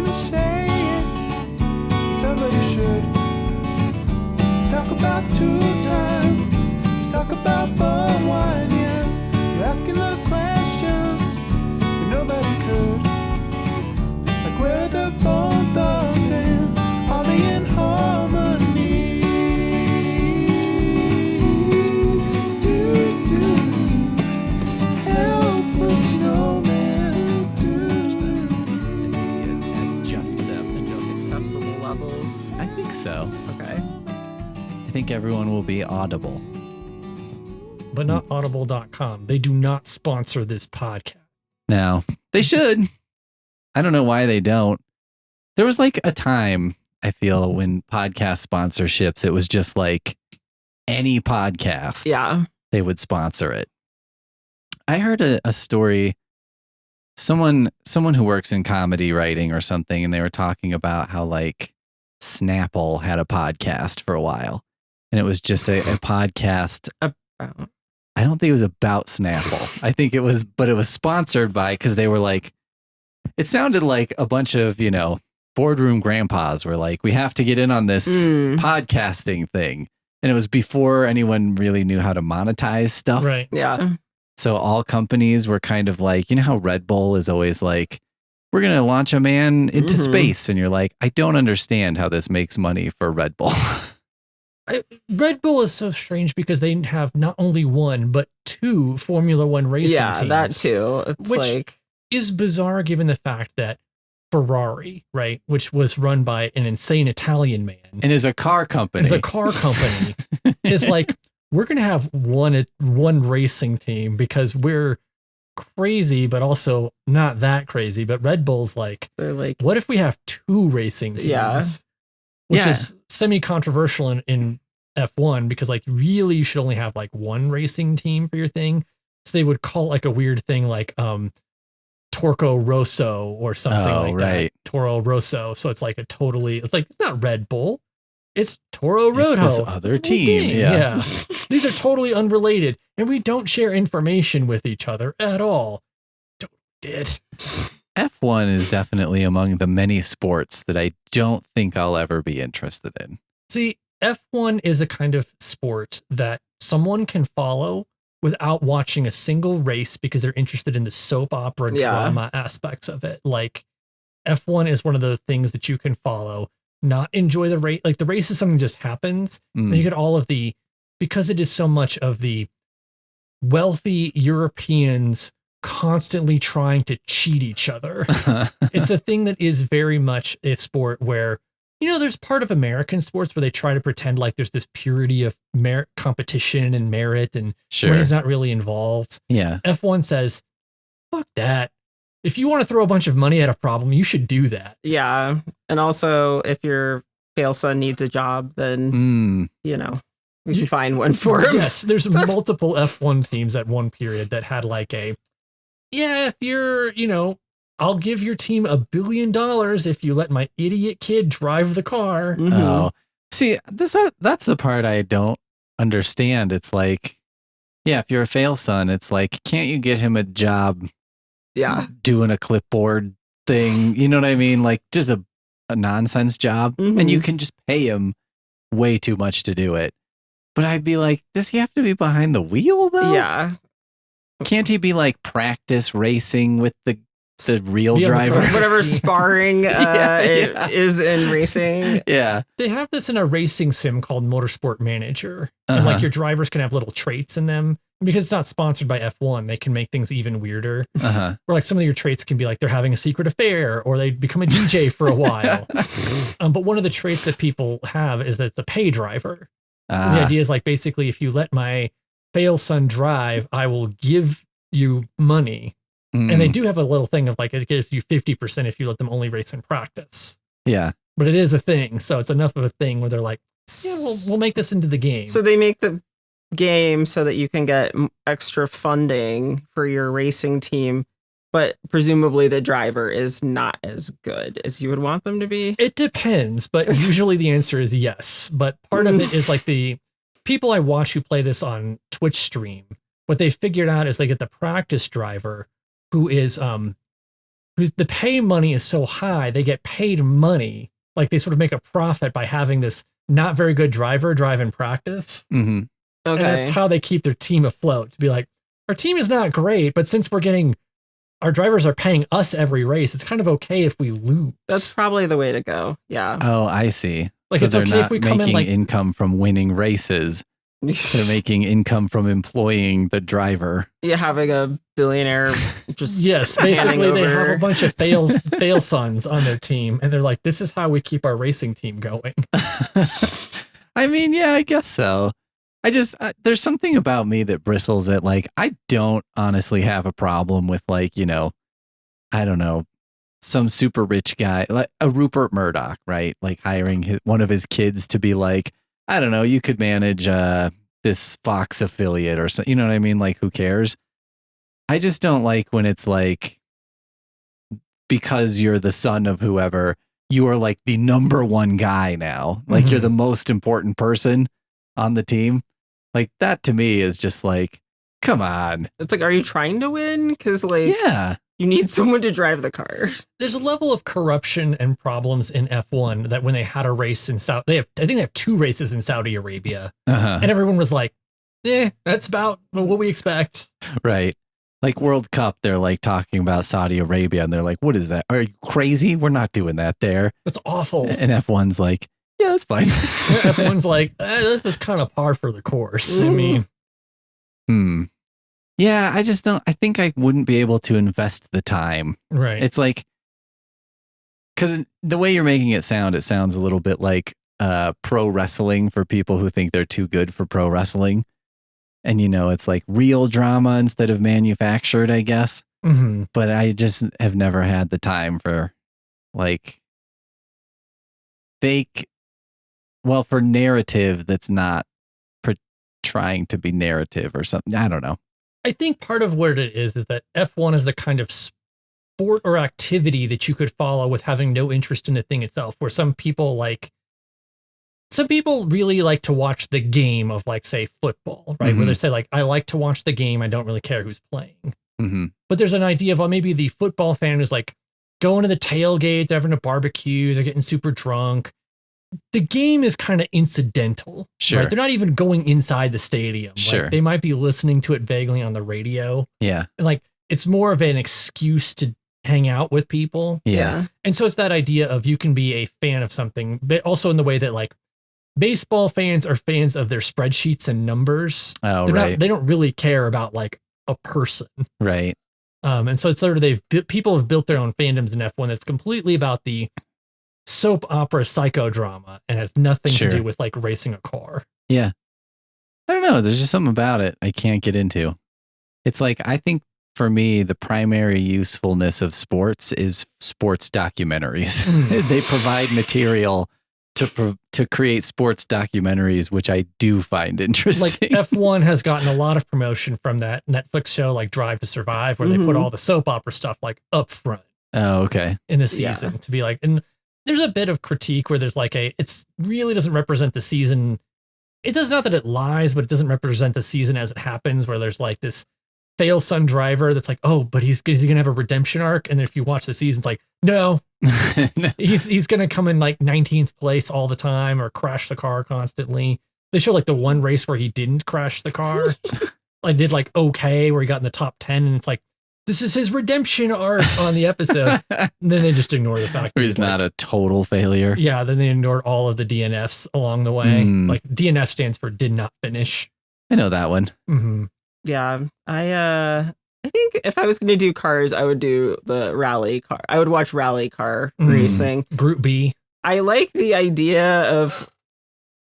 to say it. Somebody should. Let's talk about tool time. Let's talk about bum wine, yeah. You're asking the questions that nobody could. Like where are the bone thugs and are they in harmony? Do help for Snowman. Adjust them and just acceptable levels. I think so. Okay. I think everyone will be audible. But not audible.com. They do not sponsor this podcast. No, they should. I don't know why they don't. There was like a time, I feel, when podcast sponsorships, it was just like any podcast. Yeah. They would sponsor it. I heard a story, someone who works in comedy writing or something, and they were talking about how like Snapple had a podcast for a while. And it was just a podcast. I don't think it was about Snapple. I think it was, but it was sponsored by, because they were like, it sounded like a bunch of, you know, boardroom grandpas were like, we have to get in on this podcasting thing. And it was before anyone really knew how to monetize stuff. Right. Yeah. So all companies were kind of like, you know how Red Bull is always like, we're going to launch a man into space. And you're like, I don't understand how this makes money for Red Bull. Red Bull is so strange because they have not only one, but two Formula One racing teams. Yeah, that too. It's which like is bizarre given the fact that Ferrari, right, which was run by an insane Italian man. And is a car company. Is a car company. It's like, we're going to have one racing team because we're crazy, but also not that crazy. But Red Bull's like, they're like, what if we have two racing teams? Yeah. Which is semi-controversial in F1 because like really you should only have like one racing team for your thing. So they would call like a weird thing like Torco Rosso or something like that. Toro Rosso. So it's like it's like, it's not Red Bull. It's Toro Rosso. It's this other team. Yeah. These are totally unrelated and we don't share information with each other at all. Did. F1 is definitely among the many sports that I don't think I'll ever be interested in. See, F1 is a kind of sport that someone can follow without watching a single race because they're interested in the soap opera drama aspects of it. Like F1 is one of the things that you can follow, not enjoy the race. Like the race is something that just happens. And you get all of because it is so much of the wealthy Europeans constantly trying to cheat each other. It's a thing that is very much a sport where, you know, there's part of American sports where they try to pretend like there's this purity of merit competition and merit and money's not really involved. Yeah. F1 says, fuck that. If you want to throw a bunch of money at a problem, you should do that. Yeah. And also if your fail son needs a job, then, you know, we can find one for him. Yes. There's multiple F1 teams at one period that had like if you're, you know, I'll give your team $1 billion if you let my idiot kid drive the car. Oh, see, that's the part I don't understand. It's like, yeah, if you're a fail son, it's like, can't you get him a job? Yeah. Doing a clipboard thing. You know what I mean? Like just a nonsense job and you can just pay him way too much to do it. But I'd be like, does he have to be behind the wheel though? Yeah. Can't he be like practice racing with the real driver? Whatever sparring is in racing. Yeah. They have this in a racing sim called Motorsport Manager. And like your drivers can have little traits in them. Because it's not sponsored by F1, they can make things even weirder. Or like some of your traits can be like they're having a secret affair or they become a DJ for a while. But one of the traits that people have is that it's a pay driver. The idea is like basically if you let my fail son drive, I will give you money. And they do have a little thing of like, it gives you 50% if you let them only race in practice. Yeah. But it is a thing. So it's enough of a thing where they're like, yeah, we'll make this into the game. So they make the game so that you can get extra funding for your racing team. But presumably the driver is not as good as you would want them to be. It depends, but usually the answer is yes. But part of it is like the people I watch who play this on Twitch stream, what they figured out is they get the practice driver who is the pay money is so high, they get paid money. Like they sort of make a profit by having this not very good driver drive in practice. Mm-hmm. Okay. And that's how they keep their team afloat. To be like, our team is not great, but since our drivers are paying us every race, it's kind of okay if we lose. That's probably the way to go. Yeah. Oh, I see. Like so it's they're okay not if we come making in like income from winning races. They're making income from employing the driver. Yeah, having a billionaire just yes, basically they have a bunch of fail sons on their team, and they're like, "This is how we keep our racing team going." I mean, yeah, I guess so. There's something about me that bristles at like I don't honestly have a problem with like I don't know, some super rich guy like a Rupert Murdoch, right? Like hiring one of his kids to be like, I don't know, you could manage this Fox affiliate or something. You know what I mean? Like, who cares? I just don't like when it's like, because you're the son of whoever, you are like the number one guy now. Like, you're the most important person on the team. Like, that to me is just like, come on. It's like, are you trying to win? Because, like, yeah, you need someone to drive the car. There's a level of corruption and problems in F1 that when they had a race in I think they have 2 races in Saudi Arabia, and everyone was like, that's about what we expect. Right. Like World Cup, they're like talking about Saudi Arabia, and they're like, what is that? Are you crazy? We're not doing that there. That's awful. And F1's like, yeah, that's fine. F1's like, this is kind of par for the course. I mean, yeah, I just don't. I think I wouldn't be able to invest the time. Right. It's like, because the way you're making it sounds a little bit like pro wrestling for people who think they're too good for pro wrestling. And, it's like real drama instead of manufactured, I guess. Mm-hmm. But I just have never had the time for like for narrative that's not trying to be narrative or something. I don't know. I think part of what it is that F1 is the kind of sport or activity that you could follow with having no interest in the thing itself, where some people really like to watch the game of, like, say, football, right? Where they say, like, I like to watch the game. I don't really care who's playing. But there's an idea of, well, maybe the football fan who's like going to the tailgate, they're having a barbecue, they're getting super drunk. The game is kind of incidental. Sure. Right? They're not even going inside the stadium. Sure. Like, they might be listening to it vaguely on the radio. Yeah. And like, it's more of an excuse to hang out with people. Yeah. And so it's that idea of you can be a fan of something, but also in the way that, like, baseball fans are fans of their spreadsheets and numbers. Oh, They don't really care about, like, a person. Right. And so it's sort of people have built their own fandoms in F1 that's completely about the soap opera psychodrama and has nothing to do with, like, racing a car. Yeah. I don't know. There's just something about it I can't get into. It's like, I think for me, the primary usefulness of sports is sports documentaries. They provide material to create sports documentaries, which I do find interesting. Like, F1 has gotten a lot of promotion from that Netflix show, like Drive to Survive, where they put all the soap opera stuff, like, up front. Oh, okay. In the season to be like, and there's a bit of critique where there's like it's really doesn't represent the season. It does, not that it lies, but it doesn't represent the season as it happens, where there's like this fail son driver that's like, oh, but is he gonna have a redemption arc? And if you watch the season, it's like, no. he's gonna come in like 19th place all the time or crash the car constantly. They show like the one race where he didn't crash the car. I did like okay, where he got in the top 10, and it's like, this is his redemption arc on the episode. And then they just ignore the fact that he's not a total failure. Yeah, then they ignored all of the DNFs along the way. Like, DNF stands for did not finish. I know that one. Yeah, I think if I was going to do cars, I would do the rally car. I would watch rally car racing. Group B. I like the idea of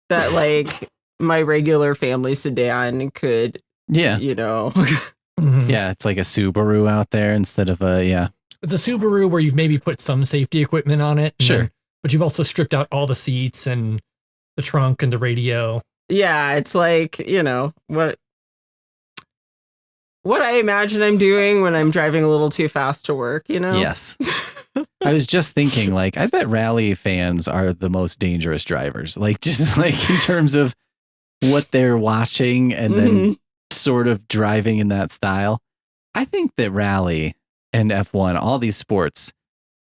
that, like, my regular family sedan could, yeah, Yeah, it's like a Subaru out there instead of It's a Subaru where you've maybe put some safety equipment on it. Sure. But you've also stripped out all the seats and the trunk and the radio. Yeah, it's like, what I imagine I'm doing when I'm driving a little too fast to work, Yes. I was just thinking, like, I bet rally fans are the most dangerous drivers. Like, just like in terms of what they're watching and then sort of driving in that style. I think that rally and F1, all these sports,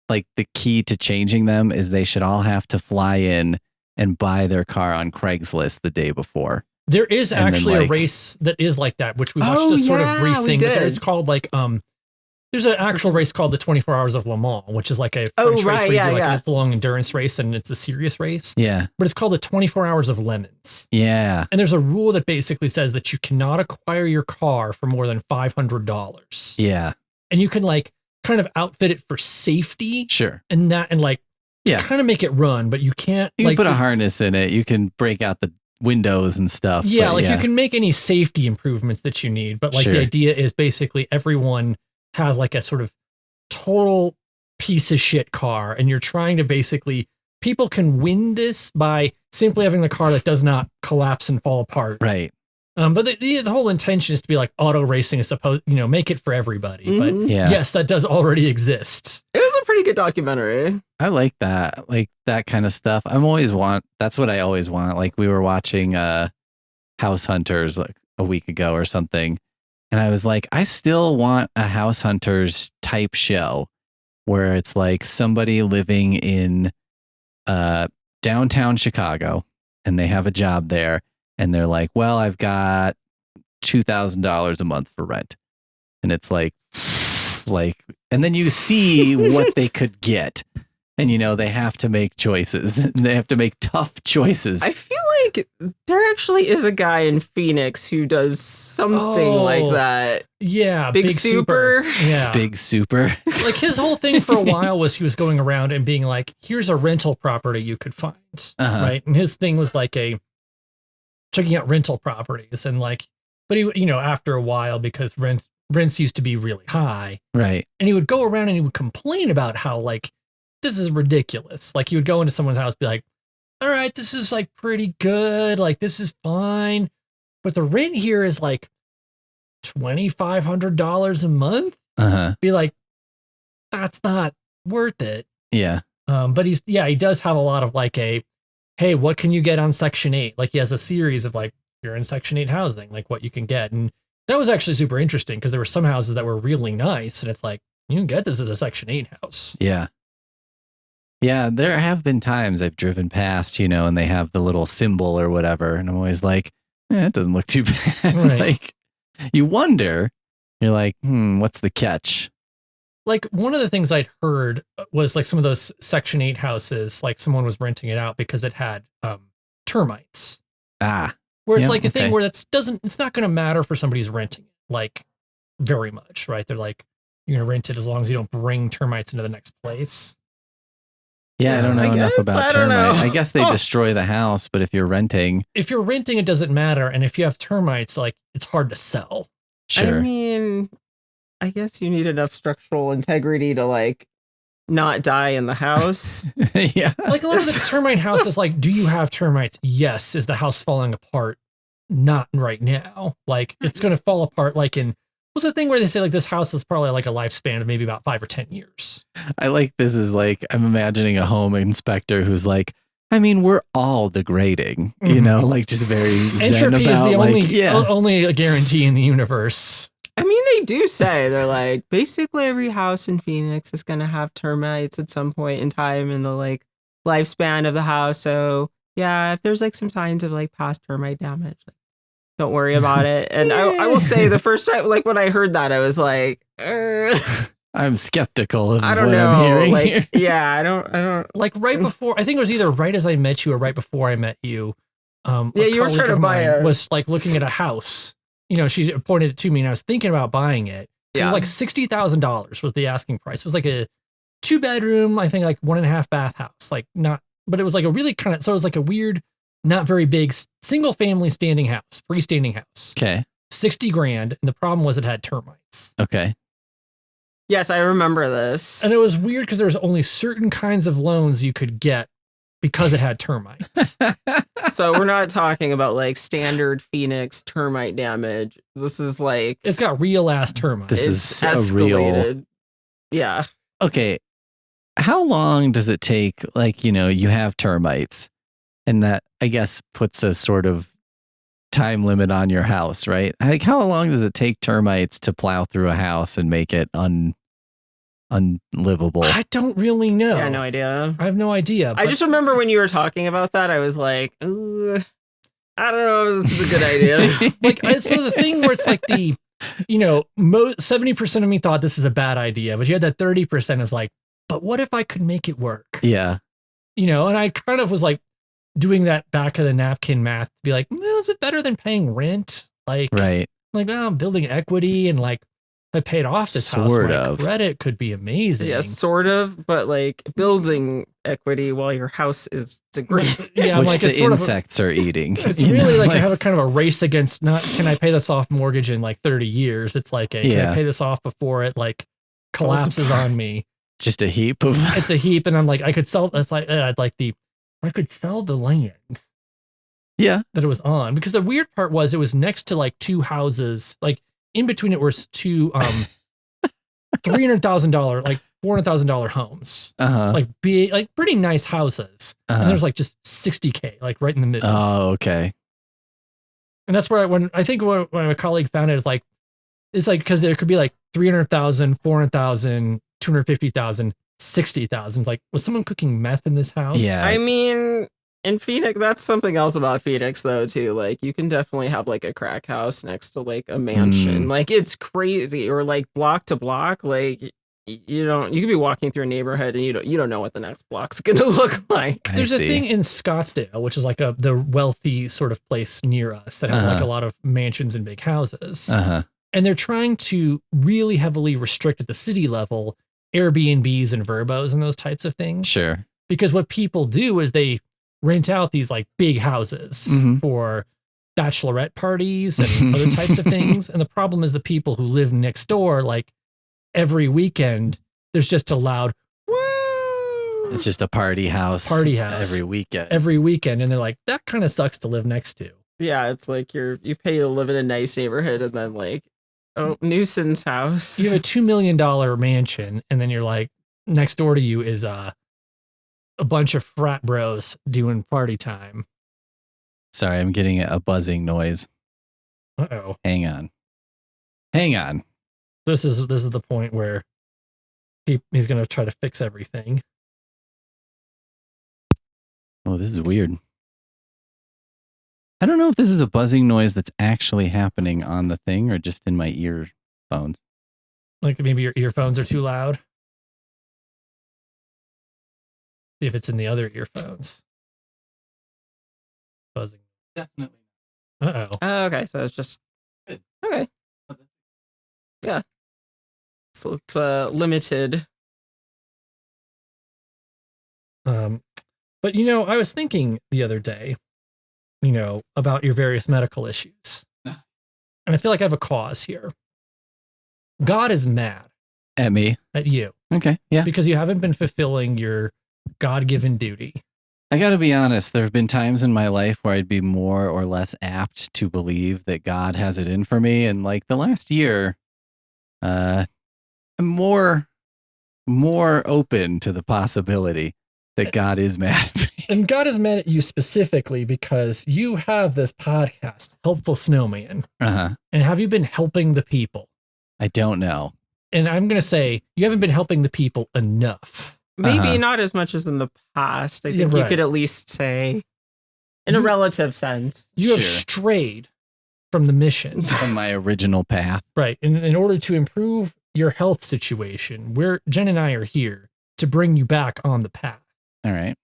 like the key to changing them is they should all have to fly in and buy their car on Craigslist the day before. There is And then, actually a like- race that is like that, which we watched a sort of brief we thing, but did. there's called like there's an actual race called the 24 Hours of Le Mans, which is like a French race where you do like it's a long endurance race and it's a serious race. Yeah. But it's called the 24 Hours of Lemons. Yeah. And there's a rule that basically says that you cannot acquire your car for more than $500. Yeah. And you can like kind of outfit it for safety Sure. and like Yeah. kind of make it run, but you can't You can like put a harness in it. You can break out the windows and stuff. yeah, but like you can make any safety improvements that you need, but like Sure. the idea is basically everyone has like a sort of total piece of shit car, and you're trying to basically people can win this by simply having the car that does not collapse and fall apart. Right. But the whole intention is to be like auto racing is supposed, make it for everybody. Mhm. But Yeah. yes, that does already exist. It was a pretty good documentary. I like that kind of stuff. That's what I always want. Like we were watching House Hunters like a week ago or something. And I was like, I still want a House Hunters type show where it's like somebody living in downtown Chicago and they have a job there and they're like, well, I've got $2,000 a month for rent. And it's like, and then you see what they could get. And, they have to make choices. They have to make tough choices. I feel like there actually is a guy in Phoenix who does something like that. Yeah. Big Super. Yeah. Big Super. Like his whole thing for a while was he was going around and being like, here's a rental property you could find. Uh-huh. Right. And his thing was like checking out rental properties and like, but he, after a while, because rents used to be really high. Right. And he would go around and he would complain about how like, this is ridiculous. Like he would go into someone's house, be like, all right, this is like pretty good. Like this is fine. But the rent here is like $2,500 a month. Uh-huh. Be like, that's not worth it. Yeah. But he does have a lot of like hey, what can you get on Section 8? Like he has a series of like, you're in Section 8 housing, like what you can get. And that was actually super interesting because there were some houses that were really nice. And it's like, you can get this as a Section 8 house. Yeah. Yeah, there have been times I've driven past, and they have the little symbol or whatever. And I'm always like, it doesn't look too bad. Right. Like, you wonder, you're like, what's the catch? Like one of the things I'd heard was like some of those Section 8 houses, like someone was renting it out because it had termites. Ah, Where it's Yeah, like a thing okay. where it's not going to matter for somebody who's renting it, like very much, right? They're like, you're going to rent it as long as you don't bring termites into the next place. yeah, I don't know I enough guess, about I don't termite. know. I guess they Oh. destroy the house, but if you're renting, If you're renting, it doesn't matter. And if you have termites, like it's hard to sell. sure. I mean, I guess you need enough structural integrity to like not die in the house. Yeah. Like a lot of the termite houses, like, do you have termites? Yes. Is the house falling apart? Not right now. Like it's going to fall apart. Like what's the thing where they say like this house is probably like a lifespan of maybe about 5 or 10 years. I like this is like, I'm imagining a home inspector who's like, I mean, we're all degrading, Mhm. like just very zen Entropy is about the like, only a guarantee in the universe. I mean, they do say they're like basically every house in Phoenix is going to have termites at some point in time in the like lifespan of the house. So yeah, if there's like some signs of like past termite damage, like, don't worry about it. And I will say the first time, like when I heard that, I was like, I'm skeptical of I don't what know. I'm hearing Like, here. yeah, I don't. Like right before, I think it was either right as I met you or right before I met you. Yeah, a you were colleague trying to of buy mine a- was like looking at a house. She pointed it to me and I was thinking about buying it. It Yeah. was like $60,000 was the asking price. It was like a 2-bedroom, I think like 1.5 bath house. Like not, but it was like a really kind of, so it was like a weird, not very big single family standing house, freestanding house. Okay. 60 grand. And the problem was it had termites. Okay. Yes, I remember this. And it was weird because there was only certain kinds of loans you could get because it had termites. So we're not talking about like standard Phoenix termite damage. This is like It's got real ass termites. This it's is a real- escalated. Yeah. Okay. How long does it take? Like, you have termites, and that I guess puts a sort of time limit on your house, right? Like, how long does it take termites to plow through a house and make it unlivable? I don't really know. Yeah, no idea. I have no idea. I just remember when you were talking about that, I was like, "Ugh, I don't know if this is a good idea. So the thing where it's like 70% of me thought this is a bad idea, but you had that 30% is like, but what if I could make it work? Yeah. And I kind of was like doing that back of the napkin math to be like, well, is it better than paying rent? Like, Right. like, well, I'm building equity, and like, if I paid off this house, my credit could be amazing. Yeah, sort of, but like building equity while your house is degrading. Yeah, which like the it's sort insects are eating. It's really like I have a kind of a race against not can I pay this off mortgage in like 30 years? It's like can I pay this off before it like collapses on me? Just a heap of It's a heap, and I'm like, I could sell. It's like I could sell the land. Yeah. That it was on, because the weird part was it was next to like two houses, like in between it was two $300,000 like $400,000 homes, like big, like pretty nice houses, and there's like just $60K like right in the middle. Oh, okay. And that's where when my colleague found it, it's like because there could be like 300,000, 400,000, 250,000, 60,000. Like, was someone cooking meth in this house? Yeah. I mean, in Phoenix, that's something else about Phoenix, though, too. Like, you can definitely have like a crack house next to like a mansion. Like, it's crazy. Or like block to block. Like, you could be walking through a neighborhood and you don't know what the next block's gonna look like. There's a thing in Scottsdale, which is like the wealthy sort of place near us that has like a lot of mansions and big houses. And they're trying to really heavily restrict at the city level Airbnbs and Verbos and those types of things. Sure. Because what people do is they rent out these like big houses for bachelorette parties and other types of things. And the problem is the people who live next door, like every weekend, there's just a loud woo. It's just a party house every weekend. And they're like, that kind of sucks to live next to. Yeah, it's like you pay to live in a nice neighborhood and then like, oh, nuisance house. You have a $2 million mansion, and then you're like, next door to you is a bunch of frat bros doing party time. Sorry, I'm getting a buzzing noise. Uh-oh. Hang on. This is the point where he's going to try to fix everything. Oh, this is weird. I don't know if this is a buzzing noise that's actually happening on the thing or just in my earphones. Like maybe your earphones are too loud. See if it's in the other earphones. Buzzing. Definitely. Uh-oh. Oh, okay. So it's just okay. Yeah. So it's limited. But I was thinking the other day, about your various medical issues. And I feel like I have a cause here. God is mad. At me? At you. Okay, yeah. Because you haven't been fulfilling your God-given duty. I gotta be honest, there have been times in my life where I'd be more or less apt to believe that God has it in for me. And like the last year, I'm more open to the possibility that God is mad at me. And God is mad at you specifically because you have this podcast, Helpful Snowman. And have you been helping the people? I don't know. And I'm going to say you haven't been helping the people enough. Maybe not as much as in the past. I think you could at least say, in a relative sense. You have strayed from the mission. From my original path. Right. In order to improve your health situation, Jen and I are here to bring you back on the path. All right.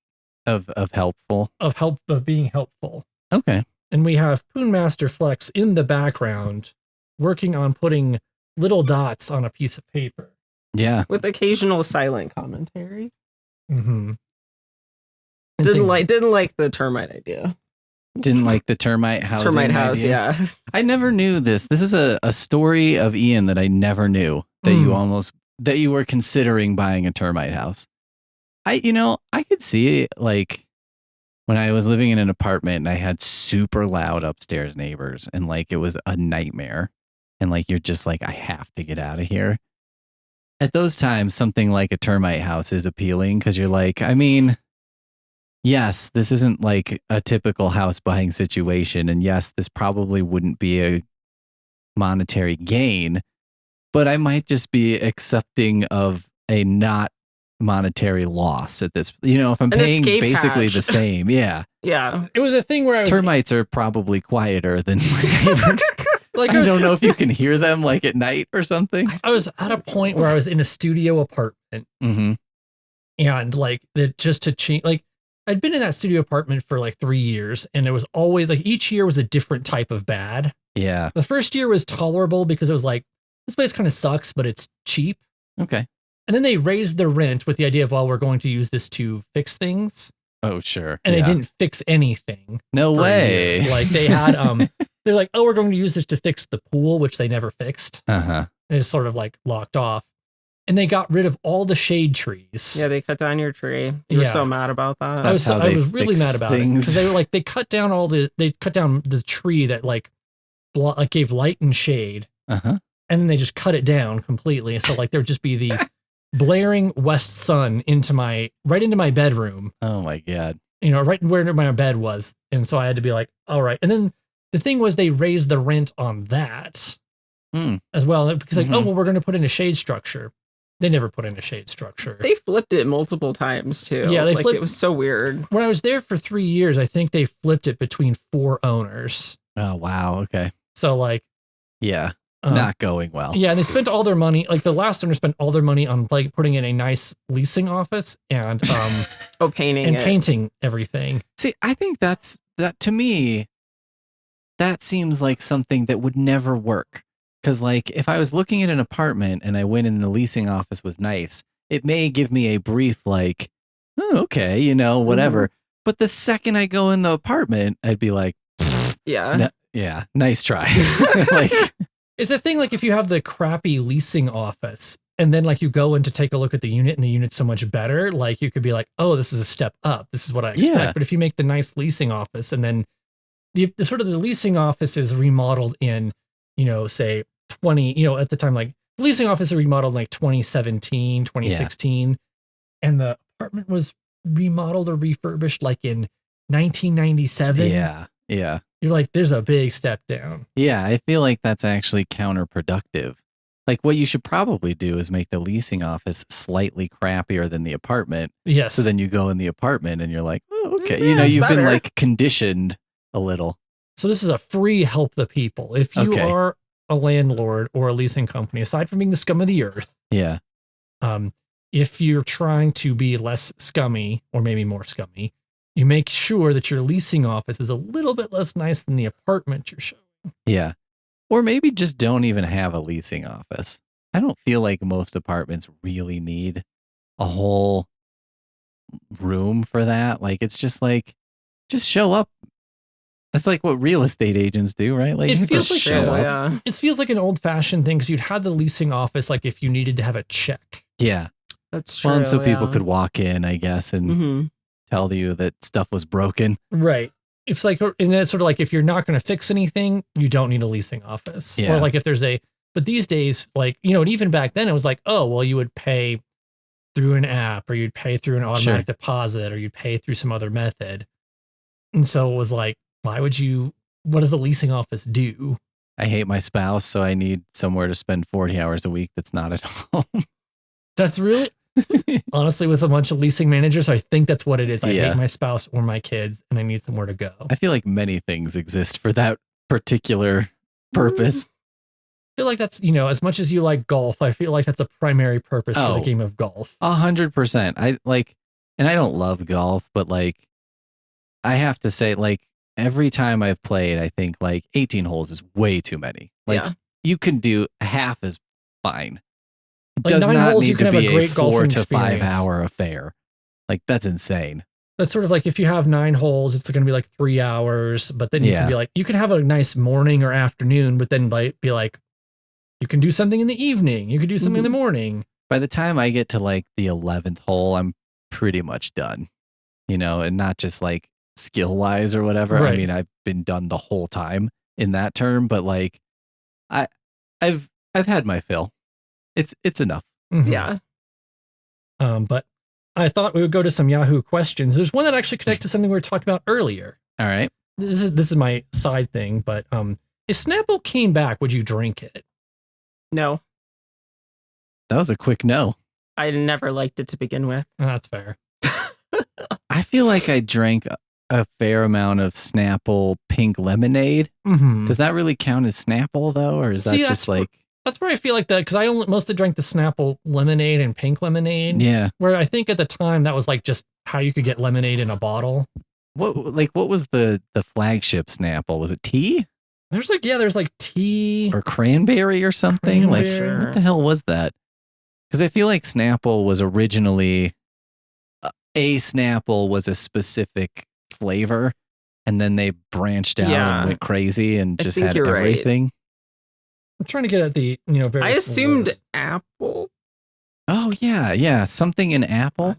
Of helpful. Of being helpful. Okay. And we have Poonmaster Flex in the background working on putting little dots on a piece of paper. Yeah. With occasional silent commentary. Mm-hmm. Didn't like the termite idea. Didn't like the termite house. Termite house, idea. Yeah. I never knew this. This is a story of Ian that I never knew that you were considering buying a termite house. I could see it like when I was living in an apartment and I had super loud upstairs neighbors and like it was a nightmare. And like you're just like, I have to get out of here. At those times, something like a termite house is appealing because you're like, I mean, yes, this isn't like a typical house buying situation. And yes, this probably wouldn't be a monetary gain, but I might just be accepting of a not monetary loss at this. If I'm An paying escape basically hatch. the same, yeah. Yeah. It was a thing where I was Termites are probably quieter than my neighbors. like, I don't know if you can hear them like at night or something. I was at a point where I was in a studio apartment, Mm-hmm. and like just to change, like I'd been in that studio apartment for like 3 years, and it was always like each year was a different type of bad. Yeah. The first year was tolerable because it was like, this place kind of sucks, but it's cheap. Okay. And then they raised the rent with the idea of, well, we're going to use this to fix things. Oh, sure. And yeah. they didn't fix anything. No for a way. year. Like they had, they're like, oh, we're going to use this to fix the pool, which they never fixed. Uh-huh. And it just sort of like locked off. And they got rid of all the shade trees. Yeah, they cut down your tree. You were Yeah. so mad about that. That's how I they was really fix mad about it things. because they were like, they cut down the tree that like gave light and shade. Uh-huh. And then they just cut it down completely. So like there'd just be the blaring west sun right into my bedroom, Oh my God. right where my bed was. And so I had to be like, all right. And then the thing was they raised the rent on that as well. Because like, oh, well, we're going to put in a shade structure. They never put in a shade structure. They flipped it multiple times too. Yeah, it was so weird. When I was there for 3 years, I think they flipped it between 4 owners. Oh, wow. Okay. So like, Yeah. um, Not going well. yeah, and they spent all their money. Like the last owner spent all their money on like putting in a nice leasing office and painting it. painting everything. See, I think that to me, that seems like something that would never work. Because like if I was looking at an apartment and I went in the leasing office was nice, it may give me a brief like, oh, okay, whatever. But the second I go in the apartment, I'd be like, Yeah. yeah, nice try. Like, It's a thing like if you have the crappy leasing office and then like you go in to take a look at the unit and the unit's so much better, like you could be like, oh, this is a step up. This is what I expect. Yeah. But if you make the nice leasing office and then the sort of the leasing office is remodeled in, say 20, at the time, like the leasing office is remodeled like 2017, 2016. And the apartment was remodeled or refurbished like in 1997. yeah. Yeah. You're like, there's a big step down. Yeah, I feel like that's actually counterproductive. Like what you should probably do is make the leasing office slightly crappier than the apartment. Yes. So then you go in the apartment and you're like, oh, okay. Yeah, it's You've been better. like conditioned a little. So this is a free help the people. If you Okay. are a landlord or a leasing company, aside from being the scum of the earth, Yeah. if you're trying to be less scummy or maybe more scummy, you make sure that your leasing office is a little bit less nice than the apartment you're showing. Yeah. Or maybe just don't even have a leasing office. I don't feel like most apartments really need a whole room for that. Like it's just like, just show up. That's like what real estate agents do, right? Like It you feels just like show up. Yeah. It feels like an old fashioned thing because you'd have the leasing office like if you needed to have a check. Yeah. That's true. Well, and so people yeah. could walk in, I guess, and Mm-hmm. tell you that stuff was broken. Right. It's like, and it's sort of like if you're not going to fix anything, you don't need a leasing office. Yeah. Or like if there's but these days, like, and even back then it was like, oh, well, you would pay through an app or you'd pay through an automatic deposit or you'd pay through some other method. And so it was like, what does the leasing office do? I hate my spouse, so I need somewhere to spend 40 hours a week that's not at home. That's really, honestly, with a bunch of leasing managers, I think that's what it is. I Yeah. hate my spouse or my kids and I need somewhere to go. I feel like many things exist for that particular purpose. I feel like that's, as much as you like golf, I feel like that's a primary purpose for the Oh. game of golf. 100%. I like, and I don't love golf, but like, I have to say, like, every time I've played, I think like 18 holes is way too many. Like, Yeah. you can do half as fine. It Like does 9 not holes, you need can to have a be a great 4 golfing to 5 experience. hour affair. Like, that's insane. That's sort of like if you have 9 holes, it's going to be like 3 hours, but then you Yeah. can be like, you can have a nice morning or afternoon, but then be like, you can do something in the evening. You could do something in the morning. By the time I get to like the 11th hole, I'm pretty much done, and not just like skill wise or whatever. I Right. mean, I've been done the whole time in that term, but like I've had my fill. It's enough. Mhm. Yeah. But I thought we would go to some Yahoo questions. There's one that actually connects to something we were talking about earlier. All right. This is my side thing, but if Snapple came back, would you drink it? No. That was a quick no. I never liked it to begin with. That's fair. I feel like I drank a fair amount of Snapple pink lemonade. Mm-hmm. Does that really count as Snapple though, or is that just like? That's where I feel like that, because I only mostly drank the Snapple lemonade and pink lemonade. Yeah. Where I think at the time that was like just how you could get lemonade in a bottle. What was the flagship Snapple? Was it tea There's like tea. or cranberry or something? Like Cranberry. what the hell was that? Because I feel like Snapple was originally a Snapple was a specific flavor, and then they branched out Yeah. and went crazy and I just think had you're right. everything. I'm trying to get at the, various I assumed flavors. apple. Oh yeah, something in apple.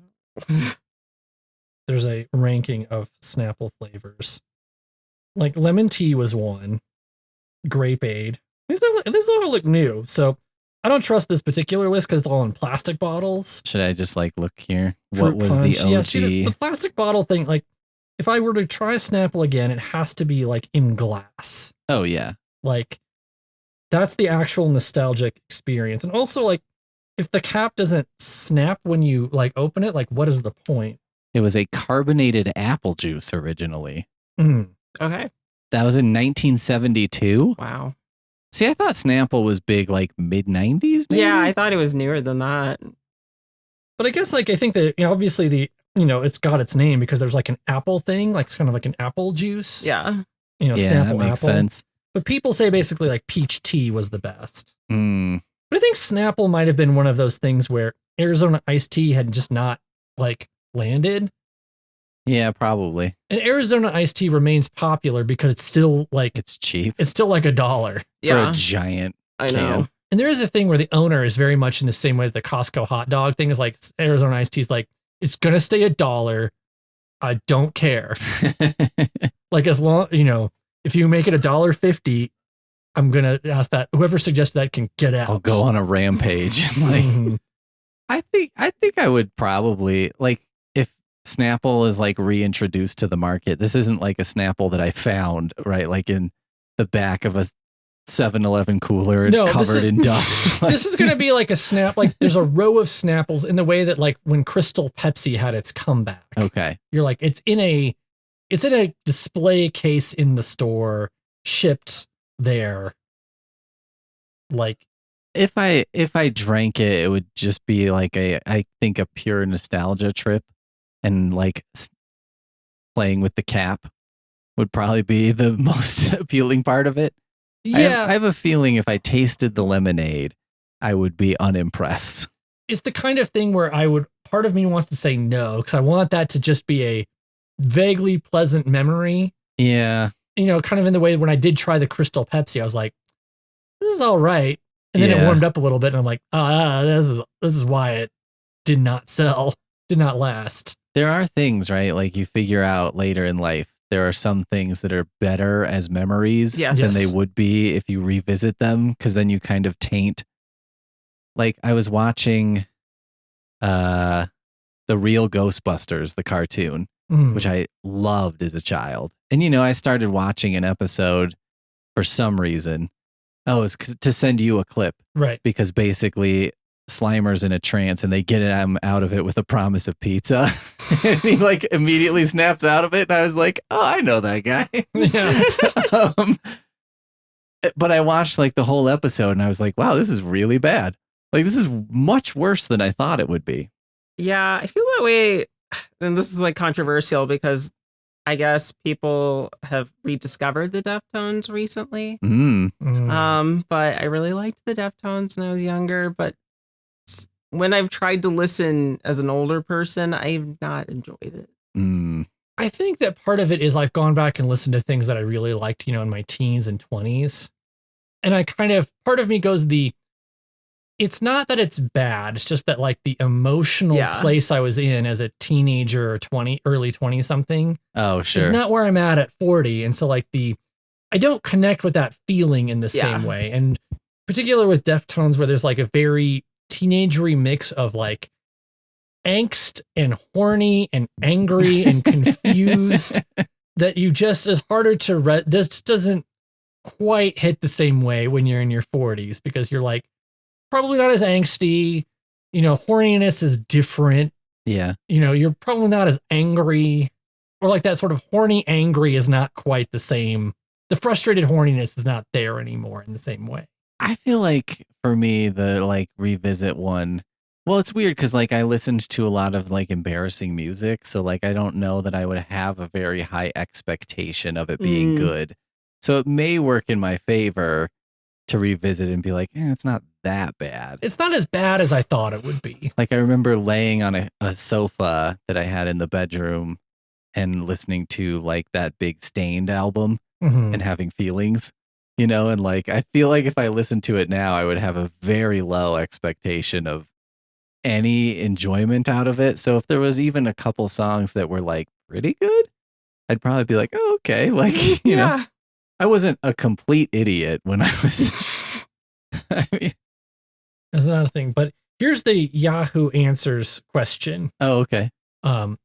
There's a ranking of Snapple flavors. Like lemon tea was one. Grape aid. These all look new. So I don't trust this particular list because it's all in plastic bottles. Should I just like look here? Fruit What was punch. the OG? Yeah, see the plastic bottle thing, like if I were to try a Snapple again, it has to be like in glass. Oh yeah. Like that's the actual nostalgic experience. And also like if the cap doesn't snap when you like open it, like what is the point? It was a carbonated apple juice originally. Mm. Okay. That was in 1972. Wow. See, I thought Snapple was big like mid 90s. Maybe? Yeah, I thought it was newer than that. But I guess like I think that obviously it's got its name because there's like an apple thing, like it's kind of like an apple juice. Yeah. Yeah, Snapple that makes apple. sense. But people say basically like peach tea was the best. Mm. But I think Snapple might have been one of those things where Arizona iced tea had just not like landed. Yeah, probably. And Arizona iced tea remains popular because it's still like It's cheap $1 for Yeah. a giant I can. know. And there is a thing where the owner is very much in the same way that the Costco hot dog thing is like Arizona iced tea is like, it's going to stay $1. I don't care. Like as long, if you make it $1.50, I'm going to ask that whoever suggested that can get out. I'll go on a rampage. Like, Mhm. I think I would probably like if Snapple is like reintroduced to the market. This isn't like a Snapple that I found, right? Like in the back of a 7-Eleven cooler No, covered in dust. Like, This is going to be like a snap. Like there's a row of Snapples in the way that like when Crystal Pepsi had its comeback. okay. You're like, it's in a display case in the store, shipped there. Like, If I drank it, it would just be like I think a pure nostalgia trip, and like playing with the cap would probably be the most appealing part of it. yeah, I have a feeling if I tasted the lemonade, I would be unimpressed. it's the kind of thing where part of me wants to say no, because I want that to just be a vaguely pleasant memory. Yeah. Kind of in the way when I did try the Crystal Pepsi, I was like, this is all right. And then it Yeah. warmed up a little bit, and I'm like, this is why it did not sell, did not last. There are things, right? Like you figure out later in life, there are some things that are better as memories Yes. than they would be if you revisit them, because then you kind of taint. Like I was watching the Real Ghostbusters, the cartoon, Mm. which I loved as a child. And I started watching an episode for some reason. Oh, it's to send you a clip, Right. because basically Slimer's in a trance and they get him out of it with a promise of pizza. And he like immediately snaps out of it. And I was like, oh, I know that guy. Yeah. But I watched like the whole episode and I was like, wow, this is really bad. Like this is much worse than I thought it would be. Yeah, I feel that way. And this is like controversial because I guess people have rediscovered the Deftones recently. Mm. But I really liked the Deftones when I was younger. But when I've tried to listen as an older person, I've not enjoyed it. Mm. I think that part of it is I've gone back and listened to things that I really liked, in my teens and 20s. And part of me goes it's not that it's bad. It's just that like the emotional place I was in as a teenager or early 20 something. Oh, sure. It's not where I'm at 40. And so like I don't connect with that feeling in the same way. And particularly with Deftones, where there's like a very teenagery mix of like angst and horny and angry and confused that you just is harder to this doesn't quite hit the same way when you're in your 40s, because you're like probably not as angsty, horniness is different. Yeah. You're probably not as angry, or like that sort of horny angry is not quite the same. The frustrated horniness is not there anymore in the same way. I feel like for me, the like revisit one, well, it's weird because like I listened to a lot of like embarrassing music. So like I don't know that I would have a very high expectation of it being good. So it may work in my favor to revisit and be like, it's not that bad. It's not as bad as I thought it would be. Like I remember laying on a sofa that I had in the bedroom and listening to like that big Stained album and having feelings, and like I feel like if I listened to it now, I would have a very low expectation of any enjoyment out of it. So if there was even a couple songs that were like pretty good, I'd probably be like, oh, okay. Like, you know, I wasn't a complete idiot when I was, I mean, that's another thing, but here's the Yahoo Answers question. Oh, okay.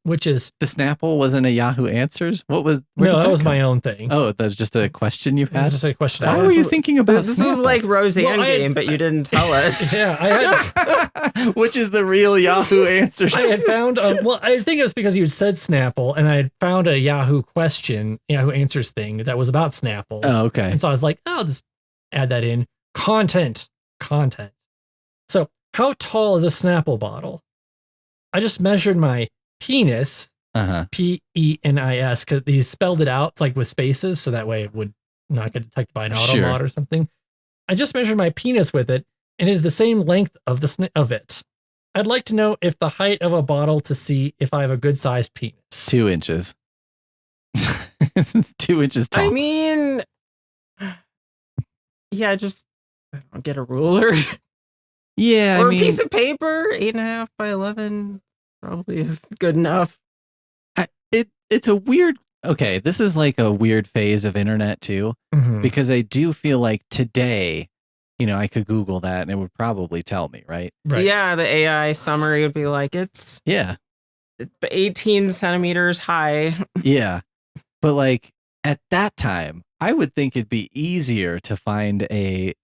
Which is the Snapple wasn't a Yahoo Answers? What was? No, that was my own thing. Oh, that was just a question you had. Just a question. Why were you thinking about this? Snapple? Was like Roseanne game, but you didn't tell us. Yeah, I had. Which is the real Yahoo Answers? I had found. Well, I think it was because you said Snapple, and I had found a Yahoo question, Yahoo Answers thing that was about Snapple. Oh, okay. And so I was like, I'll just add that in. Content. So, how tall is a Snapple bottle? I just measured my penis, Penis, because he spelled it out. It's like with spaces, so that way it would not get detected by an automod or something. I just measured my penis with it, and it is the same length of it. I'd like to know if the height of a bottle to see if I have a good sized penis. 2 inches. 2 inches tall. I mean, yeah, just get a ruler. Yeah, or a piece of paper, 8.5 by 11 probably is good enough. It's a weird. Okay, this is like a weird phase of internet too, because I do feel like today, I could Google that and it would probably tell me, right? Yeah, the AI summary would be like it's 18 centimeters high. Yeah, but like at that time, I would think it'd be easier to find a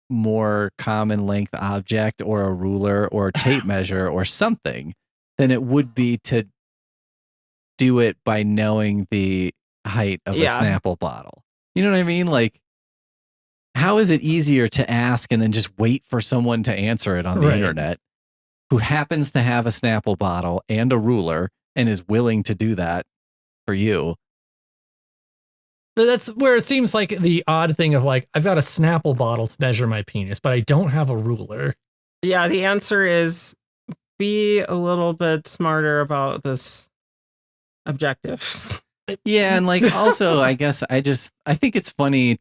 more common length object or a ruler or a tape measure or something than it would be to do it by knowing the height of a Snapple bottle. You know what I mean? Like, how is it easier to ask and then just wait for someone to answer it on the internet who happens to have a Snapple bottle and a ruler and is willing to do that for you? But that's where it seems like the odd thing of like, I've got a Snapple bottle to measure my penis, but I don't have a ruler. Yeah, the answer is be a little bit smarter about this objective. Yeah, and like also, I guess I think it's funny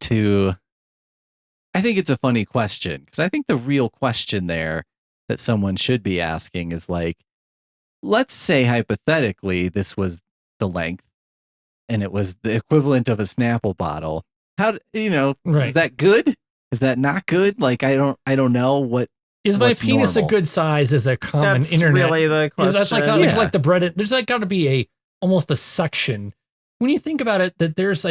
I think it's a funny question because I think the real question there that someone should be asking is like, let's say hypothetically this was the length and it was the equivalent of a Snapple bottle. How is that good? Is that not good? Like I don't know what. Is my penis normal? A good size? Is a common That's internet? Really the question. That's like the bread. There's like got to be almost a section when you think about it that there's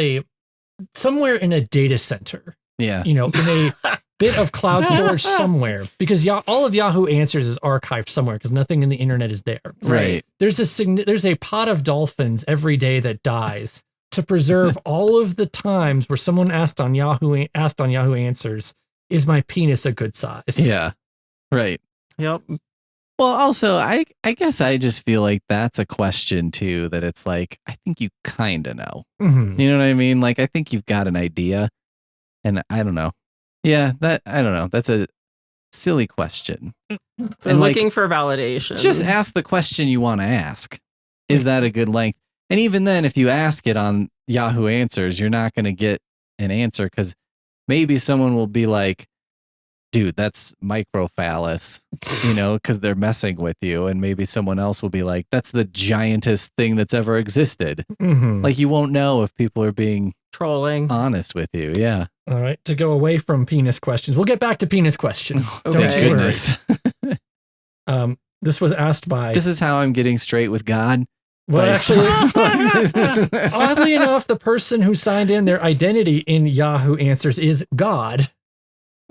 somewhere in a data center. Yeah. In a bit of cloud storage somewhere, because all of Yahoo Answers is archived somewhere because nothing in the internet is there. Right. There's a pod of dolphins every day that dies to preserve all of the times where someone asked on Yahoo Answers, is my penis a good size? Yeah. Right. Yep. Well, also, I guess I just feel like that's a question too, that it's like, I think you kind of know. Mm-hmm. You know what I mean? Like, I think you've got an idea and I don't know. Yeah, I don't know. That's a silly question. They're looking for validation. Just ask the question you want to ask. Is that a good length? And even then, if you ask it on Yahoo Answers, you're not going to get an answer because maybe someone will be like, dude, that's microphallus, because they're messing with you. And maybe someone else will be like, that's the giantest thing that's ever existed. Mm-hmm. Like, you won't know if people are being trolling, honest with you. Yeah. All right. To go away from penis questions, we'll get back to penis questions. Okay. Thank goodness. This was asked by. This is how I'm getting straight with God. Well, actually, oddly enough, the person who signed in their identity in Yahoo Answers is God.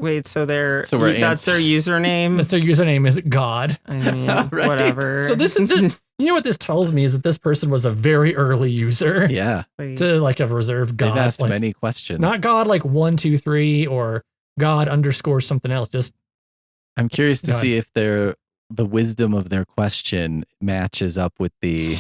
Wait, so So we're that's their username? That's their username is God. I mean, Right. whatever. So this is you know what this tells me is that this person was a very early user Yeah. to like have reserved God. They've asked like, many questions. not God like 1, 2, 3 or God underscore something else. Just I'm curious to God. see if the wisdom of their question matches up with the.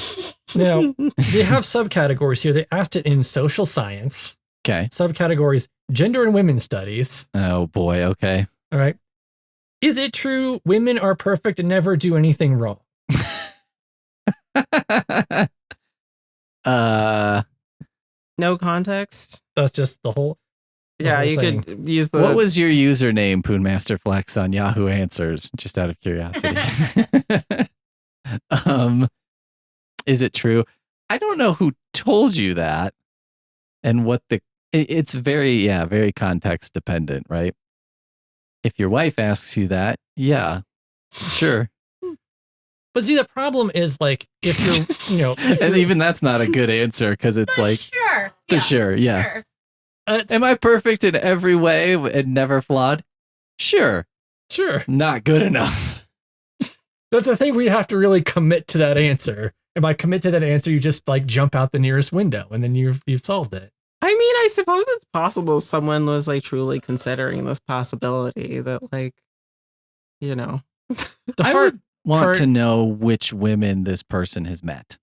now they have subcategories here. They asked it in social science. Okay. Subcategories gender and women's studies. Oh boy. Okay. All right. Is it true women are perfect and never do anything wrong? No context. That's just the whole. Yeah, whole you thing. could use the. What was your username, Poonmaster Flex, on Yahoo Answers? Just out of curiosity. Is it true? I don't know who told you that, and what it's very context dependent, right? If your wife asks you that, yeah, sure. But see, the problem is like if you're, if And you're- even that's not a good answer because it's like, Sure. sure, yeah. Sure. it's- Am I perfect in every way and never flawed? Sure. sure. Not good enough. That's the thing. We have to really commit to that answer. And by commit to that answer, you just like jump out the nearest window, and then you've solved it. I mean, I suppose it's possible someone was like truly considering this possibility that, like, The I hard would want part- to know which women this person has met.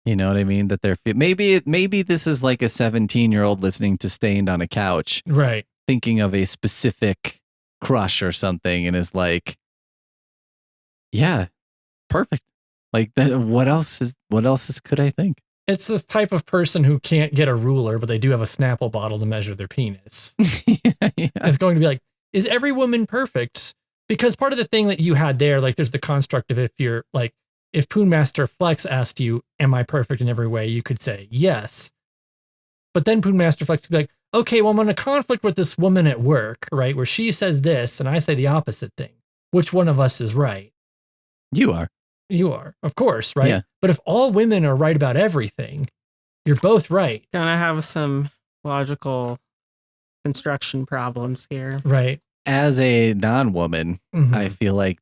You know what I mean? That they're maybe this is like a 17-year-old listening to Stained on a couch, right. thinking of a specific crush or something, and is like, yeah, perfect. Like that. What else could I think? It's this type of person who can't get a ruler, but they do have a Snapple bottle to measure their penis. yeah. It's going to be like, is every woman perfect? Because part of the thing that you had there, like there's the construct of if you're like, if Poonmaster Flex asked you, am I perfect in every way? You could say yes. But then Poonmaster Flex could be like, okay, well, I'm in a conflict with this woman at work, right? Where she says this and I say the opposite thing. Which one of us is right? You are. You are, of course, right? Yeah. But if all women are right about everything, you're both right, gonna have some logical construction problems here. right? As a non-woman, Mhm. I feel like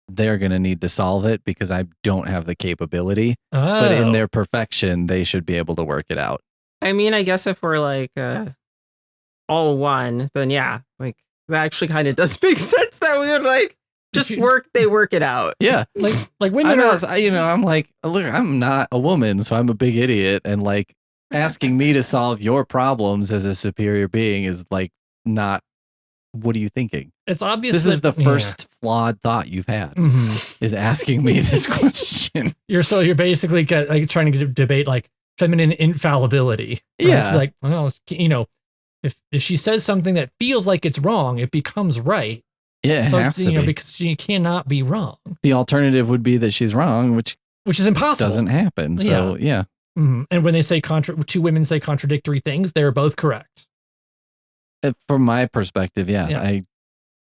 they're going to need to solve it because I don't have the capability. But in Oh. their perfection, they should be able to work it out. I mean, I guess if we're like all one, then yeah, like that actually kind of does make sense that we would like just work it out. Yeah. like women are I'm like, look, I'm not a woman, so I'm a big idiot. And like asking me to solve your problems as a superior being is like not, what are you thinking? it's obvious This is the that- yeah. first flawed thought you've had, Mhm. is asking me this question. You're basically like trying to debate like feminine infallibility. Right? Yeah. It's like, well, if she says something that feels like it's wrong, it becomes right. Yeah, it So has to be. because she cannot be wrong, The alternative would be that she's wrong, which which is impossible. doesn't happen. So yeah. Mhm. And when they say two women say contradictory things, they're both correct. From my perspective, yeah. Yeah.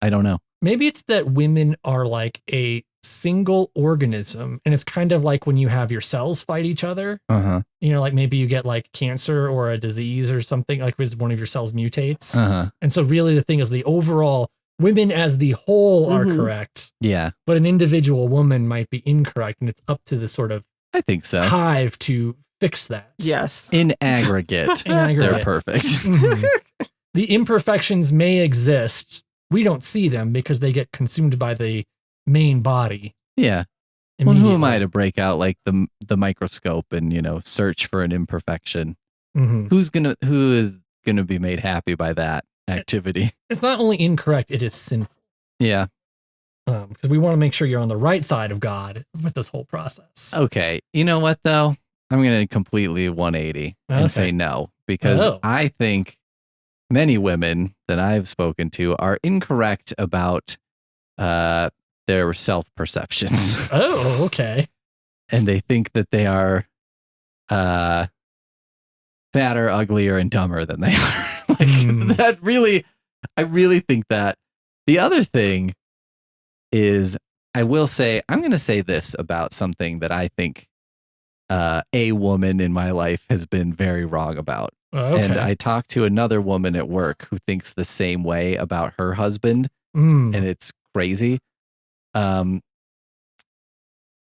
I don't know. Maybe it's that women are like a single organism, and it's kind of like when you have your cells fight each other. Uh-huh. Like maybe you get like cancer or a disease or something, like when one of your cells mutates. Uh-huh. And so really the thing is the overall women as the whole are Mhm. correct, Yeah, but an individual woman might be incorrect, and it's up to the sort of I think so. hive to fix that. Yes. In aggregate, In aggregate. they're perfect. Mhm. The imperfections may exist. We don't see them because they get consumed by the main body. Yeah. Well, who am I immediately. to break out like the microscope and search for an imperfection? Mhm. Who is gonna be made happy by that activity? It's not only incorrect, it is sinful. Yeah. Because we want to make sure you're on the right side of God with this whole process. Okay. You know what though? I'm gonna completely 180 Okay. and say no, because Oh. I think many women that I've spoken to are incorrect about their self-perceptions. Oh, okay. And they think that they are fatter, uglier, and dumber than they are. I really think that. The other thing is, I'm going to say this about something that I think a woman in my life has been very wrong about. Okay. And I talked to another woman at work who thinks the same way about her husband, Mm. and it's crazy.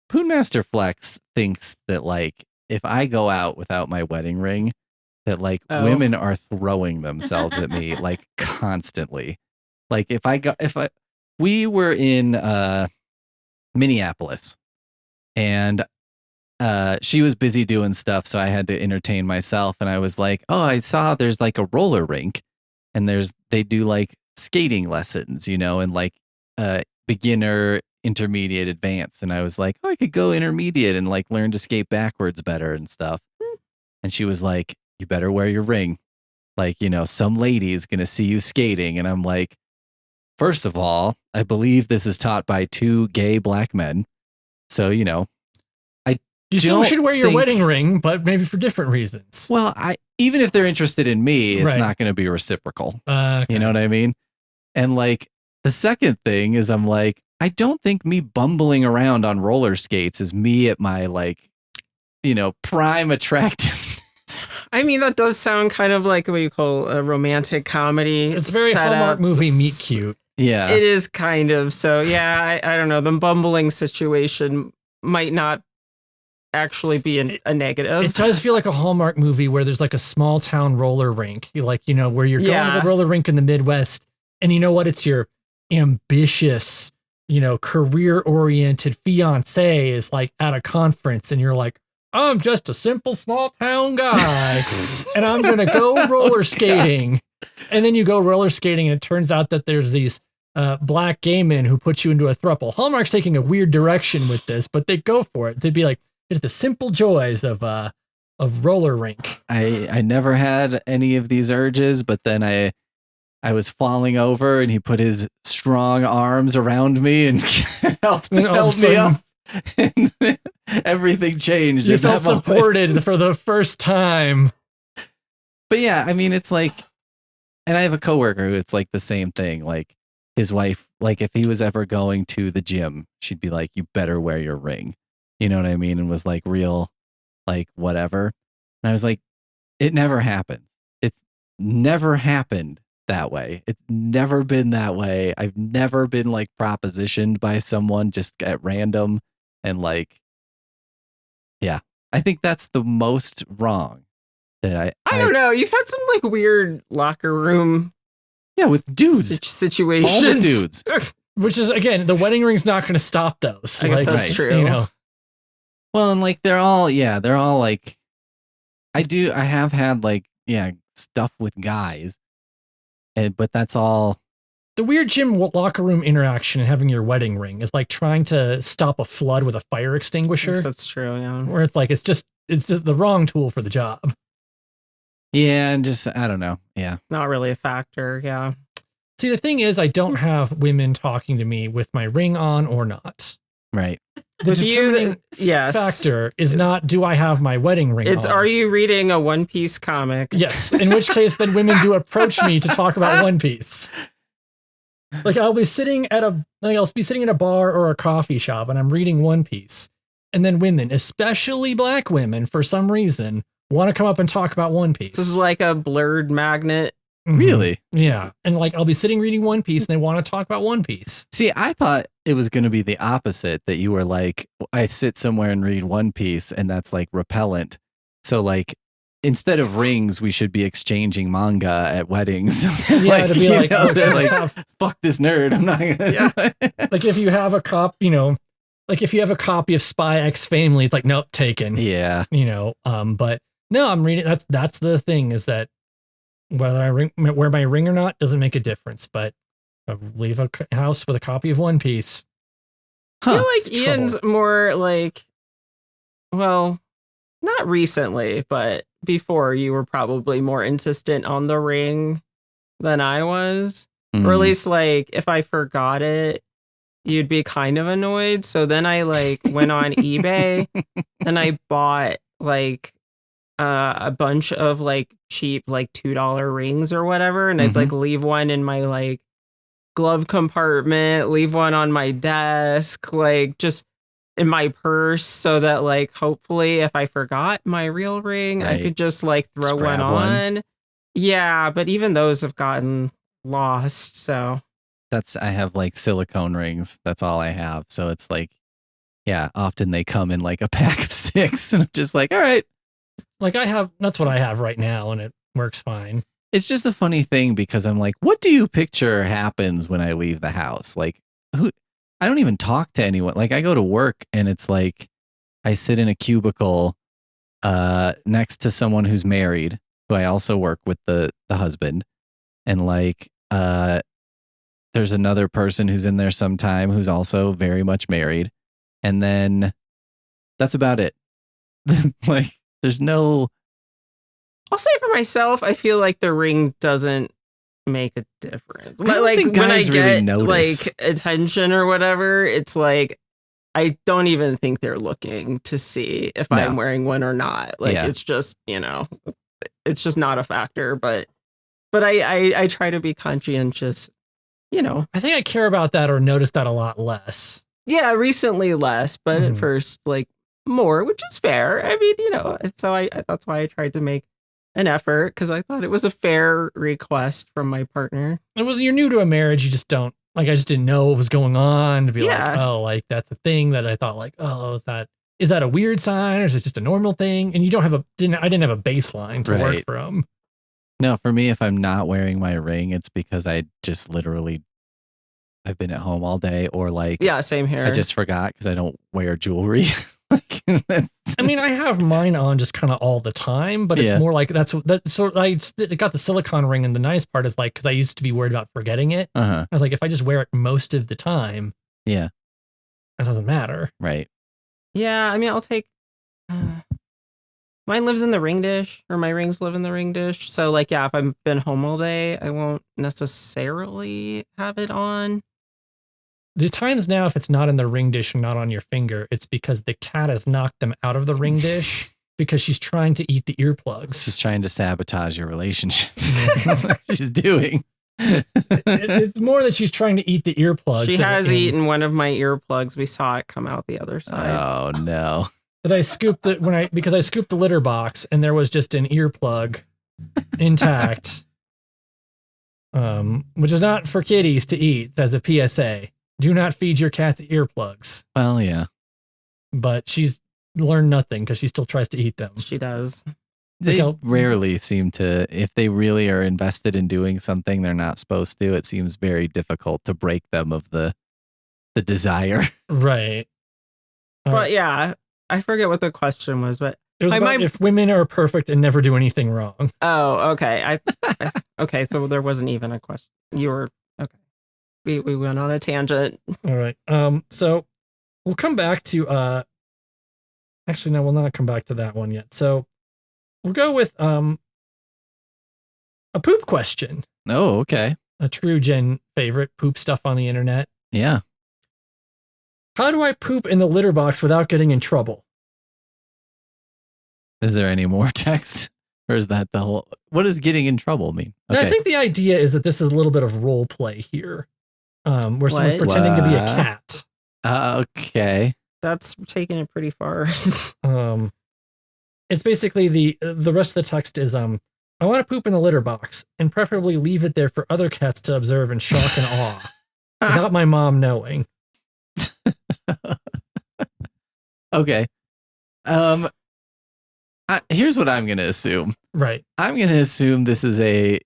Poonmaster Flex thinks that like if I go out without my wedding ring, that like women are throwing themselves at me like constantly. Like we were in Minneapolis, and she was busy doing stuff, so I had to entertain myself, and I was like, oh, I saw there's like a roller rink, and they do like skating lessons, and like beginner, intermediate, advanced. And I was like, oh, I could go intermediate and like learn to skate backwards better and stuff. And she was like, you better wear your ring. Like, some lady is going to see you skating. And I'm like, first of all, I believe this is taught by 2 gay black men. So, you still should wear your wedding ring, but maybe for different reasons. Well, even if they're interested in me, it's not going to be reciprocal. Okay. You know what I mean? And like, the second thing is I'm like, I don't think me bumbling around on roller skates is me at my like, prime attractiveness. I mean, that does sound kind of like what you call a romantic comedy. It's very Hallmark movie meet cute. Yeah. It is kind of. So yeah, I don't know. The bumbling situation might not actually be a negative. It does feel like a Hallmark movie where there's like a small town roller rink, where you're going to the roller rink in the Midwest, and you know what? It's your ambitious, career-oriented fiance is like at a conference, and you're like, I'm just a simple small town guy, and I'm gonna go roller skating. And then you go roller skating, and it turns out that there's these black gay men who put you into a throuple. Hallmark's taking a weird direction with this, but they go for it. They'd be like, it's the simple joys of roller rink. I never had any of these urges, but then I was falling over, and he put his strong arms around me and helped me up. And everything changed. You felt supported for the first time. But yeah, I mean, it's like, and I have a coworker who it's like the same thing. Like his wife, like if he was ever going to the gym, she'd be like, you better wear your ring. You know what I mean? And was like real, like whatever. And I was like, it never happens. It's never happened that way. It's never been that way. I've never been like propositioned by someone just at random. And like, yeah, I think that's the most wrong that I don't know. You've had some like weird locker room. Yeah, with dudes. Situations. All the dudes. Which is, again, the wedding ring's not going to stop those. I guess that's true. Well, and like, they're all like, I have had like, stuff with guys. But that's all. The weird gym locker room interaction and having your wedding ring is like trying to stop a flood with a fire extinguisher. Yes, that's true, yeah. Where it's like, it's just the wrong tool for the job. Yeah, and just, I don't know. Yeah. Not really a factor, yeah. See, the thing is, I don't have women talking to me with my ring on or not. Right. The determining factor is not, do I have my wedding ring on? Are you reading a One Piece comic? Yes, in which case then women do approach me to talk about One Piece. Like I'll be sitting in a bar or a coffee shop and I'm reading One Piece. And then women, especially black women, for some reason, want to come up and talk about One Piece. This is like a blurred magnet. Mm-hmm. Really? Yeah. And like I'll be sitting reading One Piece and they want to talk about One Piece. See, I thought it was going to be the opposite, that you were like, I sit somewhere and read One Piece and that's like repellent. So like, instead of rings, we should be exchanging manga at weddings. Yeah, to be like, fuck this nerd. I'm not gonna. Yeah. Like if you have a if you have a copy of Spy X Family, it's like, nope, taken. Yeah. But no, I'm reading. That's the thing, is that whether I wear my ring or not doesn't make a difference. But I leave a house with a copy of One Piece. I feel like Ian's more like, well, not recently, but before you were probably more insistent on the ring than I was. Or at least like if I forgot it, you'd be kind of annoyed. So then I like went on eBay and I bought like a bunch of like cheap like $2 rings or whatever. And I'd like leave one in my like glove compartment, leave one on my desk, like just in my purse so that like hopefully if I forgot my real ring, I Right. could just like throw Just one grab one. on. Yeah, but even those have gotten lost. So I have like silicone rings. That's all I have. So it's like, yeah, often they come in like a pack of 6 and I'm just like, all right. Like that's what I have right now and it works fine. It's just a funny thing because I'm like, what do you picture happens when I leave the house? Like I don't even talk to anyone. Like I go to work and it's like I sit in a cubicle next to someone who's married, who I also work with the husband. And like there's another person who's in there sometime who's also very much married. And then that's about it. Like there's no. I'll say for myself, I feel like the ring doesn't make a difference. I don't Like think when I guys really get notice. like attention or whatever, it's like I don't even think they're looking to see if No. I'm wearing one or not. Like Yeah. it's just, it's just not a factor. But I try to be conscientious, I think I care about that or notice that a lot less. Yeah, recently less, but at first like more, which is fair. I mean, so I that's why I tried to make an effort because I thought it was a fair request from my partner. You're new to a marriage, you just don't like. I just didn't know what was going on to be like, Yeah. oh, like that's a thing that I thought like, oh, is that a weird sign or is it just a normal thing? And you don't have I didn't have a baseline to work Right. from. No, for me, if I'm not wearing my ring, it's because I just literally I've been at home all day or like Yeah, same here. I just forgot because I don't wear jewelry. I mean, I have mine on just kind of all the time, but it's Yeah. more like so I got the silicone ring, and the nice part is like because I used to be worried about forgetting it. Uh-huh. I was like, if I just wear it most of the time, Yeah. it doesn't matter. Right. Yeah, I mean, I'll take. Mine lives in the ring dish, or my rings live in the ring dish. So, like, yeah, if I've been home all day, I won't necessarily have it on. The times now, if it's not in the ring dish and not on your finger, it's because the cat has knocked them out of the ring dish because she's trying to eat the earplugs. She's trying to sabotage your relationship. That's what she's doing. It's more that she's trying to eat the earplugs. She has eaten one of my earplugs. We saw it come out the other side. Oh no. That I scooped it because I scooped the litter box and there was just an earplug intact. Which is not for kitties to eat, as a PSA. Do not feed your cats earplugs. Well, yeah. But she's learned nothing because she still tries to eat them. She does. They rarely seem to, if they really are invested in doing something they're not supposed to, it seems very difficult to break them of the desire. Right. But yeah, I forget what the question was, but it was about if women are perfect and never do anything wrong. Oh, okay. Okay, so there wasn't even a question. You were okay. We went on a tangent. All right. So we'll come back to actually no, we'll not come back to that one yet. So we'll go with a poop question. Oh, okay. A true Gen favorite, poop stuff on the internet. Yeah. How do I poop in the litter box without getting in trouble? Is there any more text? Or is that the whole, what does getting in trouble mean? Okay. I think the idea is that this is a little bit of role play here. Where someone's pretending to be a cat. Okay. That's taking it pretty far. It's basically the rest of the text is I want to poop in the litter box and preferably leave it there for other cats to observe in shock and awe without my mom knowing. Okay. Here's what I'm going to assume. Right. I'm going to assume this is a,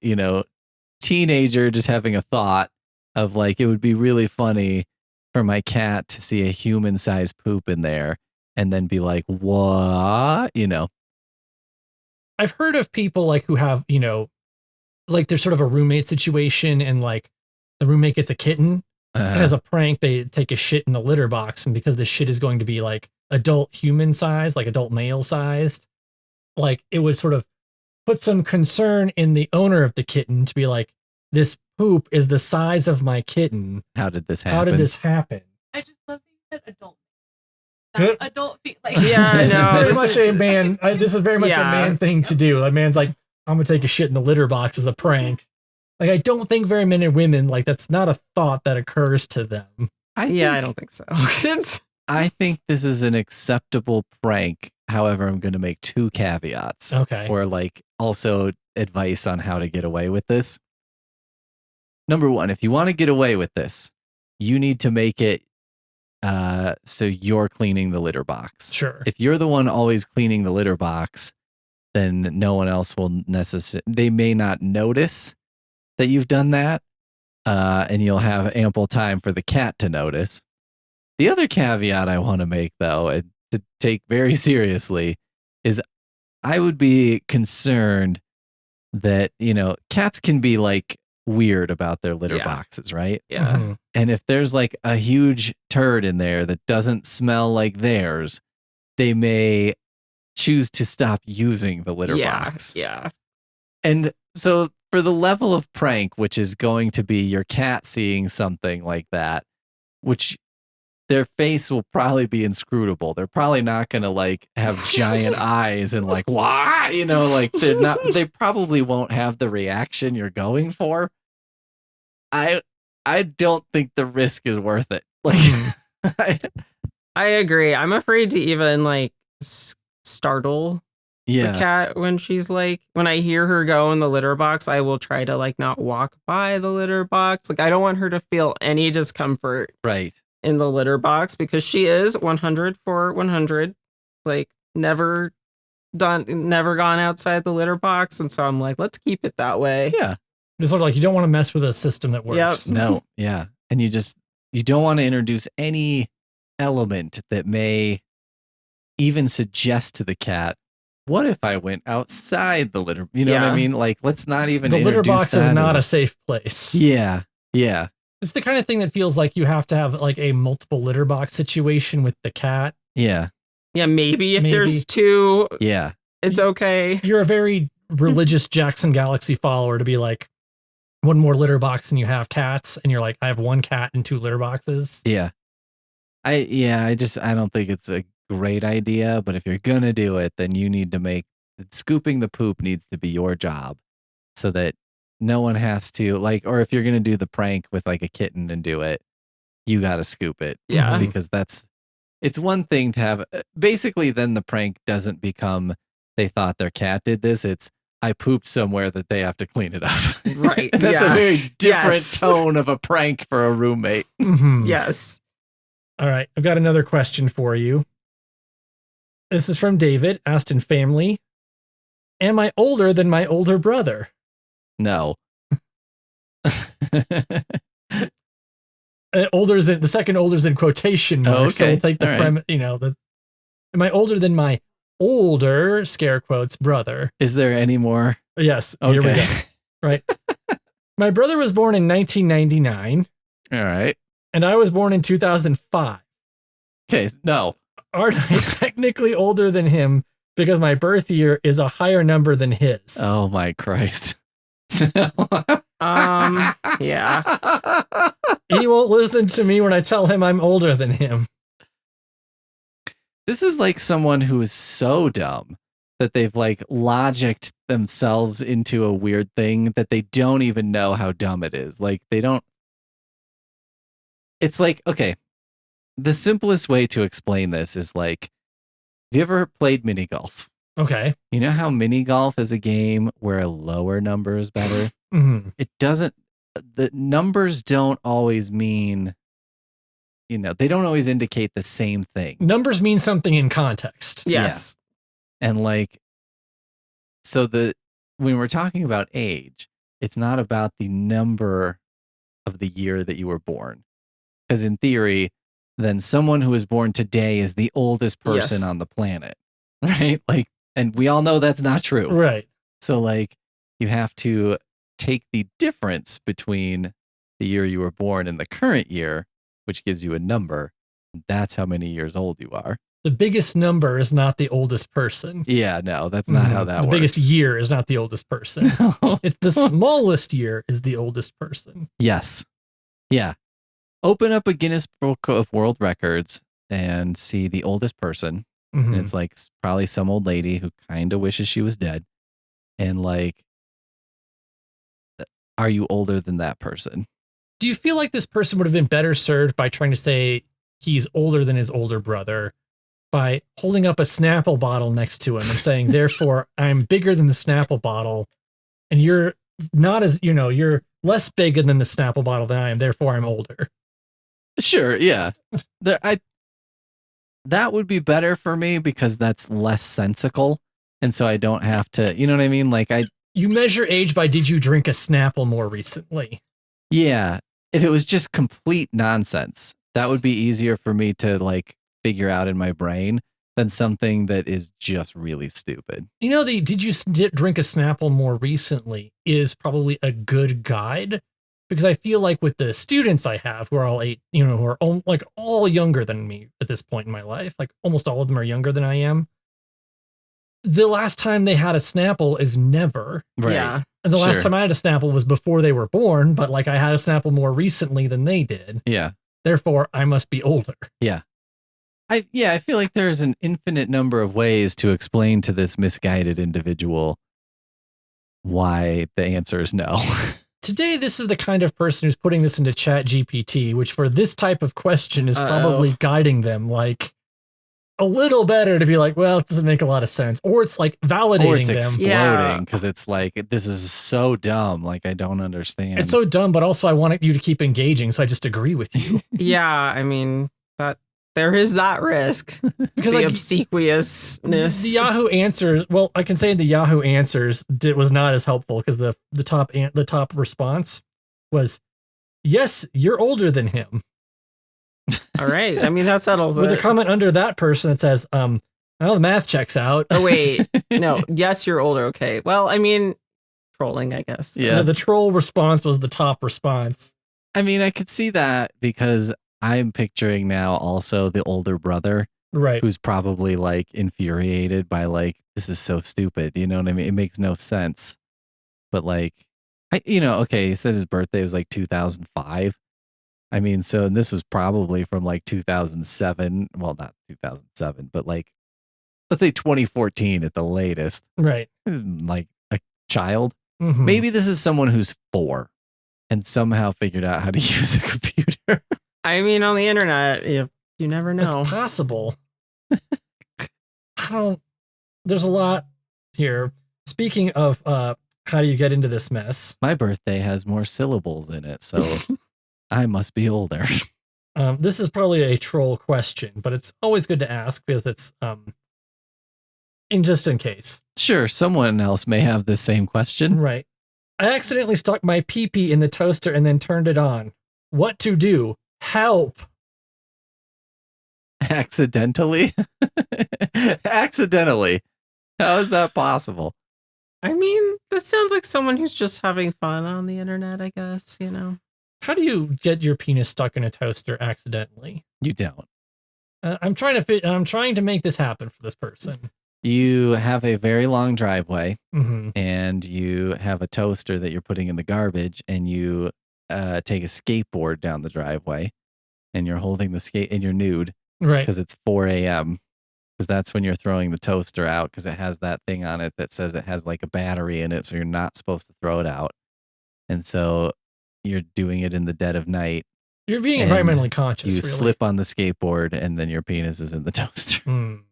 teenager just having a thought of like, it would be really funny for my cat to see a human-sized poop in there and then be like, what? I've heard of people like who have, like there's sort of a roommate situation and like the roommate gets a kitten and as a prank, they take a shit in the litter box. And because the shit is going to be like adult human sized, like adult male sized, like it would sort of put some concern in the owner of the kitten to be like, this poop is the size of my kitten. How did this happen? How did this happen? I just love that you said adult. Adult feet. Like, Yeah, this no. is very much a man. This is very much a man thing to do. A man's like, I'm gonna take a shit in the litter box as a prank. Like, I don't think very many women like that's not a thought that occurs to them. I don't think so. I think this is an acceptable prank. However, I'm going to make 2 caveats. Okay. Or like also advice on how to get away with this. Number 1, if you want to get away with this, you need to make it so you're cleaning the litter box. Sure. If you're the one always cleaning the litter box, then no one else will they may not notice that you've done that, and you'll have ample time for the cat to notice. The other caveat I want to make, though, and to take very seriously, is I would be concerned that, cats can be like weird about their litter boxes, right? Yeah. Mhm. And if there's like a huge turd in there that doesn't smell like theirs, they may choose to stop using the litter box. Yeah. And so for the level of prank, which is going to be your cat seeing something like that, which their face will probably be inscrutable. They're probably not going to like have giant eyes and like, why? Like they probably won't have the reaction you're going for. I don't think the risk is worth it. Like, I agree. I'm afraid to even like startle the cat when she's like, when I hear her go in the litter box, I will try to like not walk by the litter box. Like I don't want her to feel any discomfort in the litter box because she is 100 for 100. Like never gone outside the litter box. And so I'm like, let's keep it that way. Yeah. It's sort of like you don't want to mess with a system that works. Yep. No. Yeah. And you don't want to introduce any element that may even suggest to the cat, what if I went outside the litter? You know what I mean? Like, let's not even the litter box is not a a safe place. Yeah. Yeah. It's the kind of thing that feels like you have to have like a multiple litter box situation with the cat. Yeah. Yeah, maybe if there's 2, yeah, it's okay. You're a very religious Jackson Galaxy follower to be like, one more litter box and you have cats, and you're like, I have 1 cat and 2 litter boxes. Yeah. I don't think it's a great idea, but if you're gonna do it, then you need to scooping the poop needs to be your job so that no one has to or if you're gonna do the prank with like a kitten and do it, you gotta scoop it. Yeah. Because it's one thing to have basically then the prank doesn't become they thought their cat did this. It's I pooped somewhere that they have to clean it up. Right. That's a very different tone of a prank for a roommate. Mm-hmm. Yes. All right. I've got another question for you. This is from David, asked in family. Am I older than my older brother? No. The second older's in quotation marks. So we'll take the premise, am I older than my older, scare quotes, brother? Is there any more? Yes. Okay. Here we go. Right. My brother was born in 1999. All right. And I was born in 2005. Okay. No. Aren't I technically older than him because my birth year is a higher number than his? Oh my Christ. Yeah. He won't listen to me when I tell him I'm older than him. This is like someone who is so dumb that they've like logicked themselves into a weird thing that they don't even know how dumb it is. Like they don't. It's like, okay, the simplest way to explain this is like, have you ever played mini golf? Okay. You know how mini golf is a game where a lower number is better? Mm-hmm. The numbers don't always mean, they don't always indicate the same thing. Numbers mean something in context. Yes. Yeah. And like, so when we're talking about age, it's not about the number of the year that you were born. Because in theory, then someone who is born today is the oldest person on the planet, right? Like, and we all know that's not true. Right. So like, you have to take the difference between the year you were born and the current year, which gives you a number. That's how many years old you are. The biggest number is not the oldest person. Yeah, no, that's not how that works. The biggest year is not the oldest person. No. It's the smallest year is the oldest person. Yes. Yeah. Open up a Guinness Book of World Records and see the oldest person. Mm-hmm. And it's like probably some old lady who kind of wishes she was dead. And like, are you older than that person? Do you feel like this person would have been better served by trying to say he's older than his older brother by holding up a Snapple bottle next to him and saying, therefore, I'm bigger than the Snapple bottle, and you're not as, you're less big than the Snapple bottle than I am, therefore I'm older. Sure, yeah. That would be better for me because that's less sensical. And so I don't have to, you know what I mean? Like you measure age by did you drink a Snapple more recently? Yeah. If it was just complete nonsense, that would be easier for me to like figure out in my brain than something that is just really stupid. Did you drink a Snapple more recently is probably a good guide, because I feel like with the students I have who are all who are all younger than me at this point in my life, like almost all of them are younger than I am. The last time they had a Snapple is never. Right. Yeah. And the last time I had a Snapple was before they were born, but like I had a Snapple more recently than they did. Yeah. Therefore, I must be older. Yeah. I feel like there's an infinite number of ways to explain to this misguided individual why the answer is no. Today, this is the kind of person who's putting this into Chat GPT, which for this type of question is probably guiding them like a little better to be like, well, it doesn't make a lot of sense. Or it's like validating or it's them. exploding because it's like, this is so dumb. Like, I don't understand. It's so dumb, but also I want you to keep engaging, so I just agree with you. Yeah, I mean, there is that risk. Because the like, obsequiousness. The Yahoo answers, well, I can say the Yahoo answers was not as helpful because the top response was, yes, you're older than him. All right. I mean, that settles With it. a comment under that person that says, well, the math checks out. Oh, wait. No. Yes, you're older. Okay. Well, I mean, trolling, I guess. Yeah. The troll response was the top response. I mean, I could see that because I'm picturing now also the older brother. Right. Who's probably like infuriated by like, this is so stupid. You know what I mean? It makes no sense. But like, okay, he said his birthday was like 2005. I mean, so this was probably from like 2007. Well, not 2007, but like, let's say 2014 at the latest. Right. Like a child. Mm-hmm. Maybe this is someone who's 4 and somehow figured out how to use a computer. I mean, on the internet, you never know. It's possible. There's a lot here. Speaking of how do you get into this mess? My birthday has more syllables in it, so I must be older. This is probably a troll question, but it's always good to ask because it's just in case. Sure, someone else may have the same question. Right. I accidentally stuck my pee-pee in the toaster and then turned it on. What to do? Help. Accidentally? Accidentally. How is that possible? I mean, this sounds like someone who's just having fun on the internet, I guess, How do you get your penis stuck in a toaster accidentally? You don't. I'm trying to make this happen for this person. You have a very long driveway, mm-hmm. and you have a toaster that you're putting in the garbage, and you take a skateboard down the driveway, and you're holding the skate, and you're nude. Right. Because it's 4 a.m. Because that's when you're throwing the toaster out, because it has that thing on it that says it has like a battery in it, so you're not supposed to throw it out. And so you're doing it in the dead of night. You're being environmentally conscious. You really. slip on the skateboard, and then your penis is in the toaster. Mm.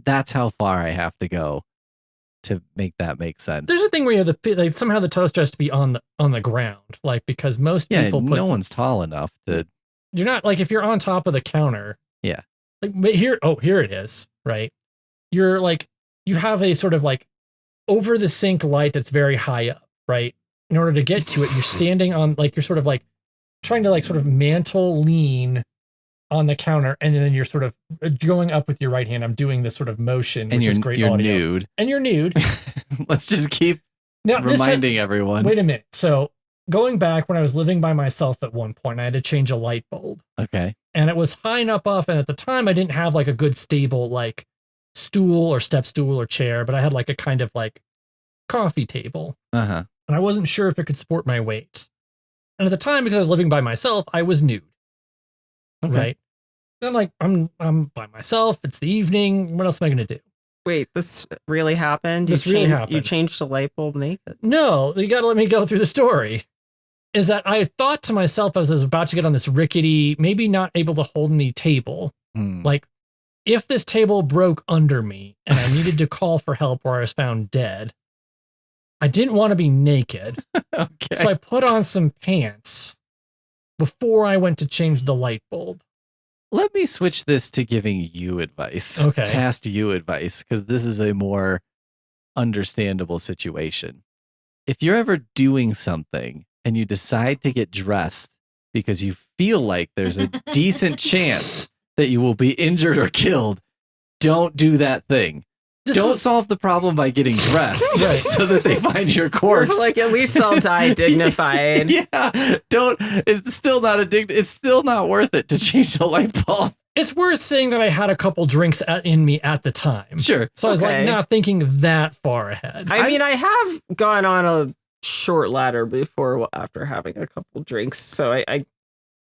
That's how far I have to go to make that make sense. There's a thing where you have somehow the toaster has to be on the ground, like because most people no one's tall enough to. You're not like if you're on top of the counter. Yeah. Like here it is, right? You're like you have a sort of like over the sink light that's very high up, right? In order to get to it, you're standing on like you're sort of like trying to like sort of mantle lean on the counter, and then you're sort of going up with your right hand. I'm doing this sort of motion, which is great audio. Nude. And you're nude. Let's just keep reminding everyone. Wait a minute. So going back when I was living by myself at one point, I had to change a light bulb. Okay. And it was high enough up, and at the time I didn't have like a good stable like stool or step stool or chair, but I had like a kind of like coffee table. Uh-huh. And I wasn't sure if it could support my weight. And at the time, because I was living by myself, I was nude. Okay. Right. And I'm like, I'm by myself. It's the evening. What else am I going to do? Wait, this really happened? This really happened. You changed the light bulb naked? No, you got to let me go through the story. is that I thought to myself as I was about to get on this rickety, maybe not able to hold any table, like if this table broke under me and I needed to call for help or I was found dead, I didn't want to be naked. Okay. So I put on some pants before I went to change the light bulb. Let me switch this to giving you advice. Okay. Past you advice, because this is a more understandable situation. If you're ever doing something and you decide to get dressed because you feel like there's a decent chance that you will be injured or killed, don't do that thing. Don't solve the problem by getting dressed so that they find your corpse. Like, at least I'll die dignified. Yeah. Don't. It's still not it's still not worth it to change the light bulb. It's worth saying that I had a couple drinks in me at the time. Sure. So I was like not thinking that far ahead. I mean, I have gone on a short ladder before after having a couple drinks, so I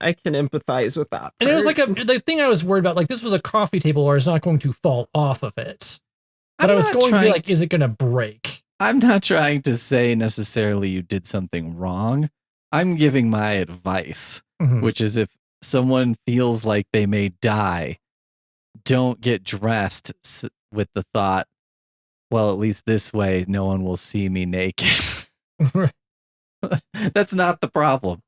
can empathize with that part. And it was like the thing I was worried about, like this was a coffee table where it's not going to fall off of it. But I was going to be like, is it going to break? I'm not trying to say necessarily you did something wrong. I'm giving my advice, which is if someone feels like they may die, don't get dressed with the thought, well, at least this way, no one will see me naked. That's not the problem.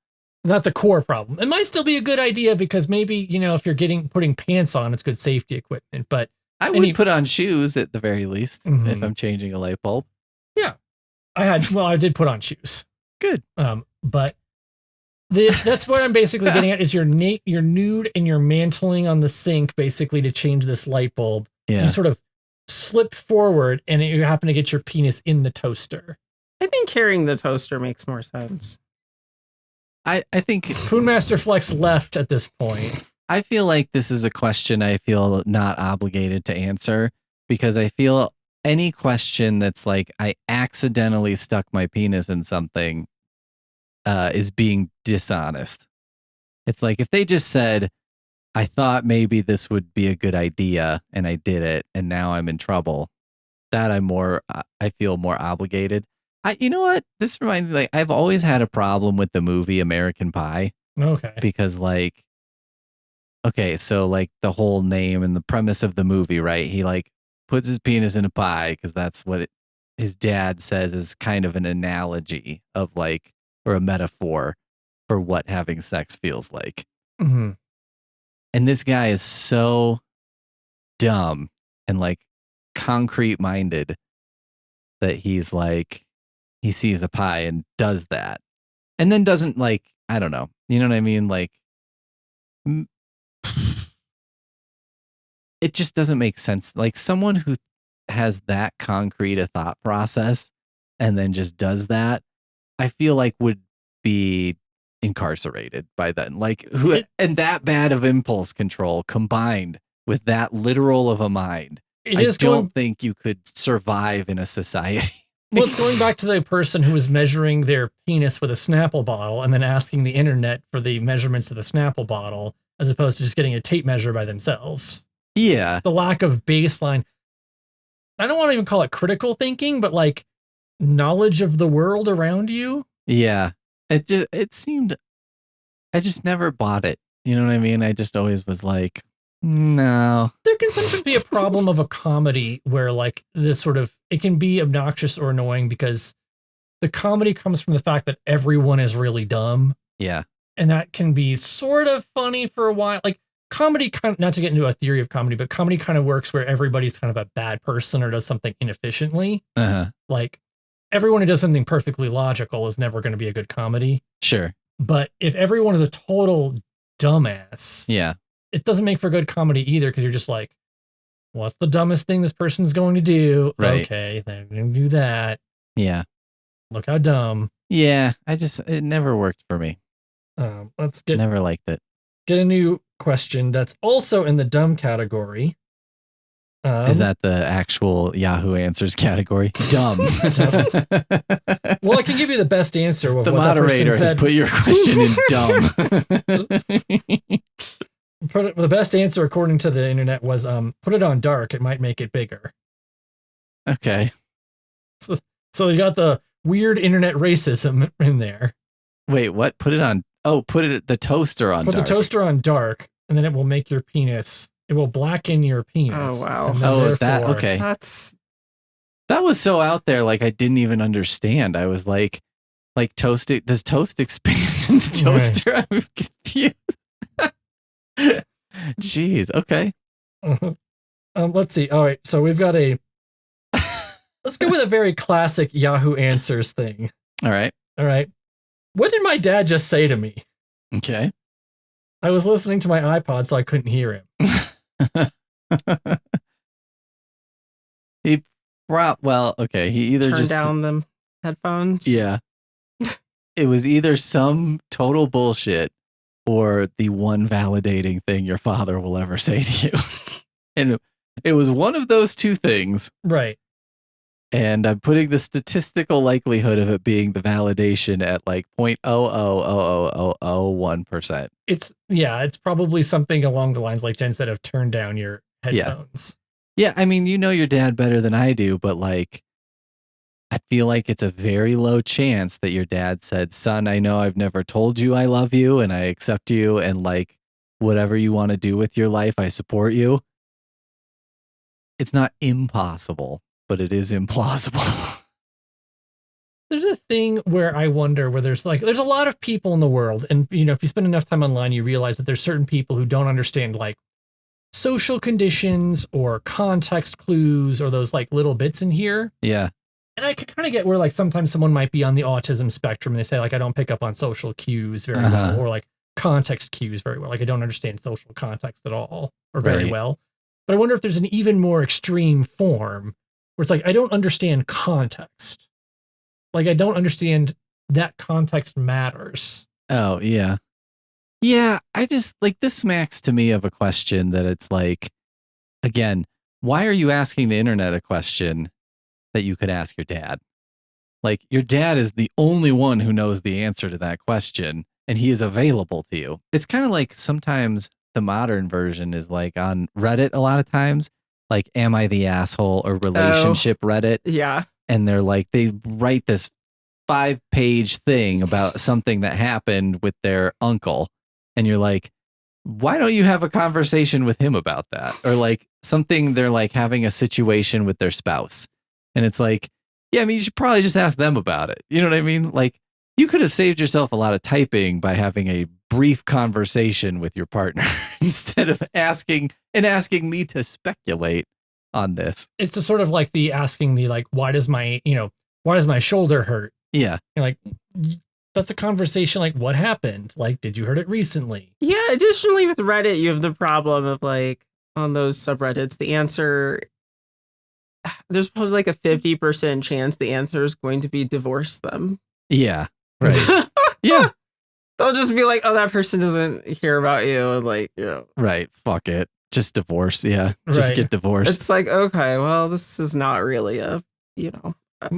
Not the core problem. It might still be a good idea because maybe, if you're putting pants on, it's good safety equipment, but I would put on shoes at the very least if I'm changing a light bulb. Yeah. I did put on shoes. Good. But that's what I'm basically getting at is you're nude and you're mantling on the sink basically to change this light bulb. Yeah. You sort of slip forward and you happen to get your penis in the toaster. I think carrying the toaster makes more sense. I think Poonmaster Flex left at this point. I feel like this is a question I feel not obligated to answer because I feel any question that's like I accidentally stuck my penis in something is being dishonest. It's like if they just said, I thought maybe this would be a good idea and I did it and now I'm in trouble, that I feel more obligated. You know what? This reminds me, like, I've always had a problem with the movie American Pie. Okay. Because so like the whole name and the premise of the movie, right? He like puts his penis in a pie because that's what his dad says is kind of an analogy of like, or a metaphor for what having sex feels like. Mm-hmm. And this guy is so dumb and like concrete minded that he's like, he sees a pie and does that and then doesn't like, I don't know. You know what I mean? Like, it just doesn't make sense. Like someone who has that concrete a thought process and then just does that, I feel like would be incarcerated by then. Like and that bad of impulse control combined with that literal of a mind. I don't think you could survive in a society. Well, it's going back to the person who was measuring their penis with a Snapple bottle and then asking the internet for the measurements of the Snapple bottle, as opposed to just getting a tape measure by themselves. Yeah. The lack of baseline. I don't want to even call it critical thinking, but like knowledge of the world around you. Yeah. It seemed, I just never bought it. You know what I mean? I just always was like, no. There can sometimes be a problem of a comedy where like this sort of, it can be obnoxious or annoying because the comedy comes from the fact that everyone is really dumb. Yeah. And that can be sort of funny for a while. Like comedy, not to get into a theory of comedy, but comedy kind of works where everybody's kind of a bad person or does something inefficiently. Like everyone who does something perfectly logical is never going to be a good comedy. Sure. But if everyone is a total dumbass, yeah, it doesn't make for good comedy either because you're just like, what's the dumbest thing this person's going to do? Right. Okay, they're going to do that. Yeah. Look how dumb. Yeah, it never worked for me. Let's never liked it. Get a new question that's also in the dumb category. Is that the actual Yahoo Answers category? Dumb. Well, I can give you the best answer. Of the what moderator has put your question in dumb. The best answer, according to the internet, was put it on dark. It might make it bigger. Okay. So you got the weird internet racism in there. Wait, what? Put it on. Oh, the toaster on. Put dark. the toaster on dark, and then it will make your penis. It will blacken your penis. Oh, wow. And then Oh, that therefore- okay. That was so out there. Like I didn't even understand. I was like toast. Does toast expand in the toaster? I was confused. Jeez. Okay. Let's see. All right. So we've got let's go with a very classic Yahoo Answers thing. All right. What did my dad just say to me? Okay. I was listening to my iPod, so I couldn't hear him. Okay. He either turned just down the headphones. Yeah. It was either some total bullshit or the one validating thing your father will ever say to you. And it was one of those two things. Right. And I'm putting the statistical likelihood of it being the validation at like 0.000001%. It's probably something along the lines like Jen said of turn down your headphones. Yeah, I mean, you know your dad better than I do, but like I feel like it's a very low chance that your dad said, "Son, I know I've never told you I love you and I accept you and like whatever you want to do with your life, I support you." It's not impossible, but it is implausible. There's a thing where I wonder where there's a lot of people in the world, and if you spend enough time online, you realize that there's certain people who don't understand like social conditions or context clues or those like little bits in here. Yeah. And I could kind of get where like sometimes someone might be on the autism spectrum and they say like I don't pick up on social cues very well, or like context cues very well. Like I don't understand social context at all or very well. But I wonder if there's an even more extreme form where it's like I don't understand context. Like I don't understand that context matters. Oh, yeah. Yeah, I just like this smacks to me of a question that it's like, again, why are you asking the internet a question that you could ask your dad? Like your dad is the only one who knows the answer to that question and he is available to you. It's kind of like sometimes the modern version is like on Reddit a lot of times, like Am I the Asshole or Relationship Reddit. Yeah. And they're like, they write this 5-page thing about something that happened with their uncle. And you're like, why don't you have a conversation with him about that? Or like something they're like having a situation with their spouse. And it's like, yeah, I mean, you should probably just ask them about it. You know what I mean? Like you could have saved yourself a lot of typing by having a brief conversation with your partner instead of asking me to speculate on this. It's a sort of like the asking the like, why does my shoulder hurt? Yeah. You're like, that's a conversation like, what happened? Like, did you hurt it recently? Yeah. Additionally, with Reddit, you have the problem of like on those subreddits, the answer, there's probably like a 50% chance the answer is going to be divorce them. Yeah. Right. Yeah. They'll just be like, oh, that person doesn't care about you. And like, Right. Fuck it. Just divorce. Yeah. Just get divorced. It's like, okay, well, this is not really a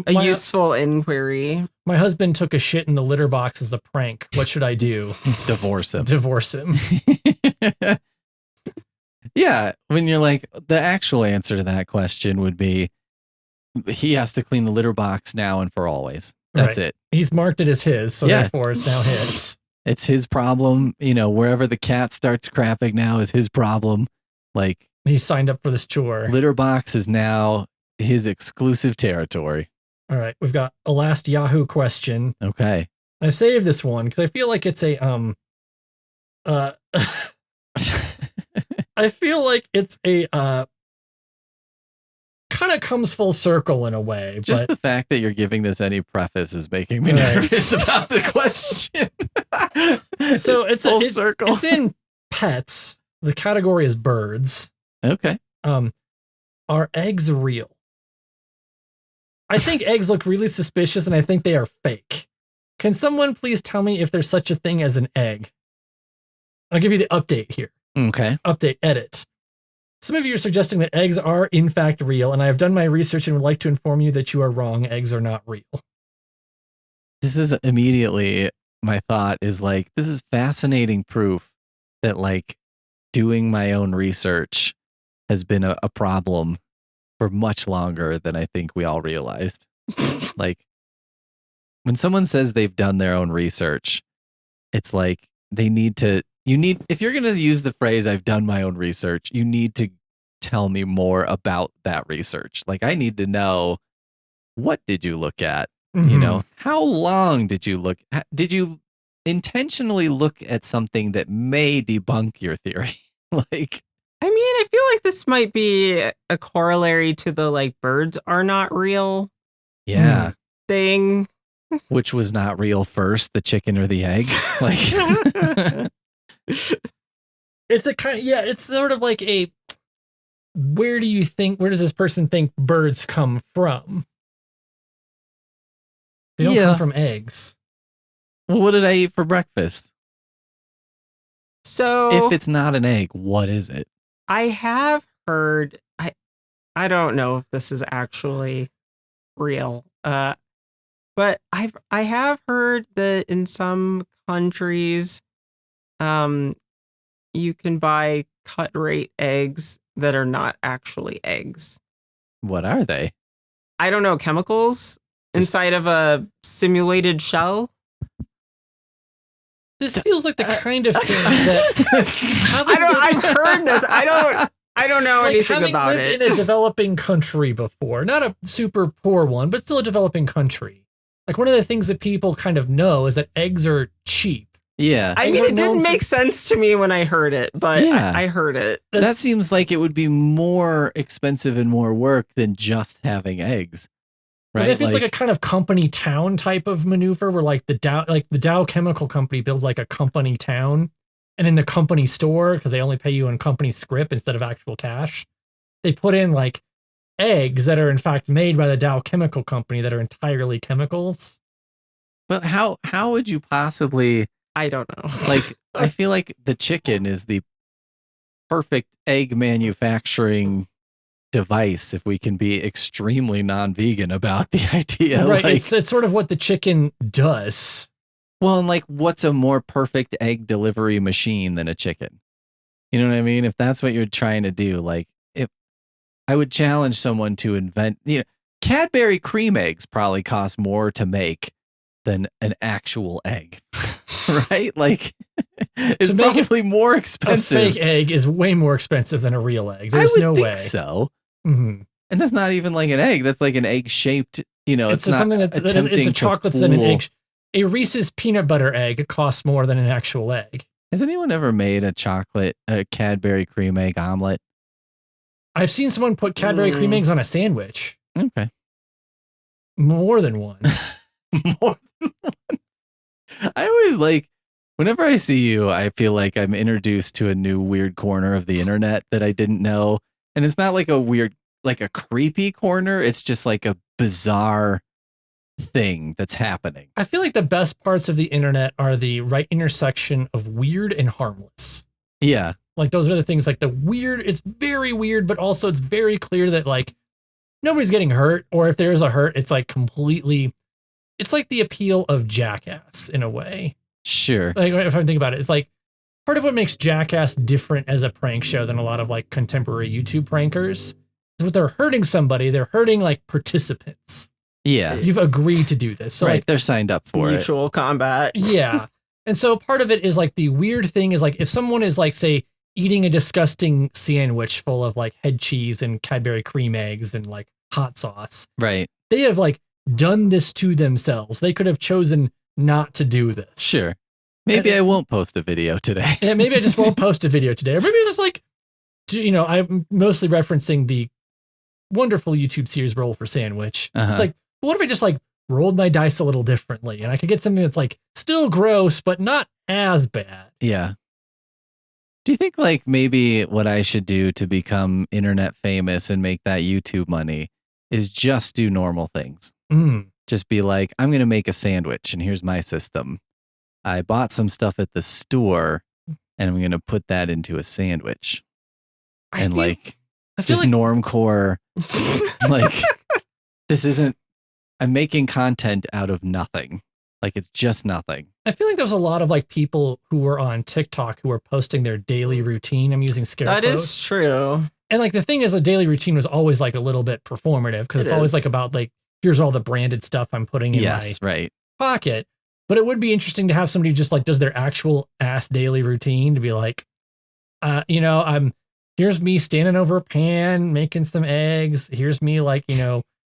useful inquiry. My husband took a shit in the litter box as a prank. What should I do? Divorce him. Divorce him. Yeah. When you're like, the actual answer to that question would be, he has to clean the litter box now and for always. That's it. He's marked it as his, so therefore it's now his. It's his problem. Wherever the cat starts crapping now is his problem. Like he signed up for this chore. Litter box is now his exclusive territory. All right. We've got a last Yahoo question. Okay. I saved this one because I feel like it's a I feel like it's a kind of comes full circle in a way. Just the fact that you're giving this any preface is making me nervous about the question. So it's full circle. It's in pets. The category is birds. Okay. Are eggs real? I think eggs look really suspicious and I think they are fake. Can someone please tell me if there's such a thing as an egg? I'll give you the update here. Okay. Update, edit. Some of you are suggesting that eggs are in fact real, and I have done my research and would like to inform you that you are wrong. Eggs are not real. This is immediately my thought is like, this is fascinating proof that like doing my own research has been a problem for much longer than I think we all realized. Like when someone says they've done their own research, it's like if you're going to use the phrase, I've done my own research, you need to tell me more about that research. Like, I need to know, what did you look at? Mhm. How long did you look? Did you intentionally look at something that may debunk your theory? Like, I mean, I feel like this might be a corollary to the like birds are not real yeah, thing. which was not real first, the chicken or the egg? Like, It's a kind it's sort of like a, where does this person think birds come from? They don't Yeah. come from eggs. well, what did I eat for breakfast? So If it's not an egg, what is it? I have heard, I don't know if this is actually real, but I have heard that in some countries, you can buy cut rate eggs that are not actually eggs. What are they? I don't know, chemicals inside of a simulated shell. This feels like the kind of thing that I've heard this. I don't know like anything having about lived it. in a developing country before, not a super poor one, but still a developing country. Like, one of the things that people kind of know is that eggs are cheap. Yeah. I Eggs mean, are it didn't known for- make sense to me when I heard it, but Yeah. I heard it. That seems like it would be more expensive and more work than just having eggs. But Right? it feels like a kind of company town type of maneuver where like the Dow Chemical Company builds like a company town, and in the company store, because they only pay you in company script instead of actual cash, they put in like eggs that are in fact made by the Dow Chemical Company that are entirely chemicals. But how would you possibly, I don't know. like, I feel like the chicken is the perfect egg manufacturing device if we can be extremely non-vegan about the idea. Right. Like, It's sort of what the chicken does. well, and like, what's a more perfect egg delivery machine than a chicken? You know what I mean? If that's what you're trying to do, like, if I would challenge someone to invent, Cadbury cream eggs probably cost more to make than an actual egg, right? Like, it's To make probably more A expensive. fake egg is way more expensive than a real egg. I There's would no think way. so. Mhm. And that's not even like an egg. That's like an egg shaped, it's not something that attempting it's a to chocolate than an fool- egg. A Reese's peanut butter egg costs more than an actual egg. Has anyone ever made a Cadbury cream egg omelet? I've seen someone put Cadbury cream eggs on a sandwich. Okay. More than once. More than one. I always like, whenever I see you, I feel like I'm introduced to a new weird corner of the internet that I didn't know. And it's not like a weird, like a creepy corner. It's just like a bizarre thing that's happening. I feel like the best parts of the internet are the right intersection of weird and harmless. Yeah. Like, those are the things, like the weird, it's very weird, but also it's very clear that like nobody's getting hurt, or if there is a hurt, it's like completely, it's like the appeal of Jackass in a way. Sure. Like, if I think about it, it's like part of what makes Jackass different as a prank show than a lot of like contemporary YouTube prankers is what they're hurting somebody. They're hurting like participants. Yeah. You've agreed to do this. So right. like, They're signed up for it. Mutual combat. yeah. And so part of it is like the weird thing is like if someone is like, say, eating a disgusting sandwich full of like head cheese and Cadbury cream eggs and like hot sauce, Right. they have like done this to themselves. They could have chosen not to do this. Sure. Maybe I won't post a video today. Yeah, maybe I just won't post a video today. Or maybe I just like, I'm mostly referencing the wonderful YouTube series Roll for Sandwich. Uh-huh. It's like, what if I just like rolled my dice a little differently and I could get something that's like still gross, but not as bad. Yeah. Do you think like maybe what I should do to become internet famous and make that YouTube money is just do normal things? Just be like, I'm going to make a sandwich and here's my system. I bought some stuff at the store and I'm going to put that into a sandwich. I And feel like, like- just normcore. Like, this isn't, I'm making content out of nothing. Like, it's just nothing. I feel like there's a lot of like people who were on TikTok who were posting their daily routine. I'm using scare That quotes. is true. And like the thing is, a daily routine was always like a little bit performative because It it's always is. like about like, here's all the branded stuff I'm putting in Yes, my right. pocket. But it would be interesting to have somebody who just like does their actual ass daily routine to be like, here's me standing over a pan, making some eggs. Here's me like,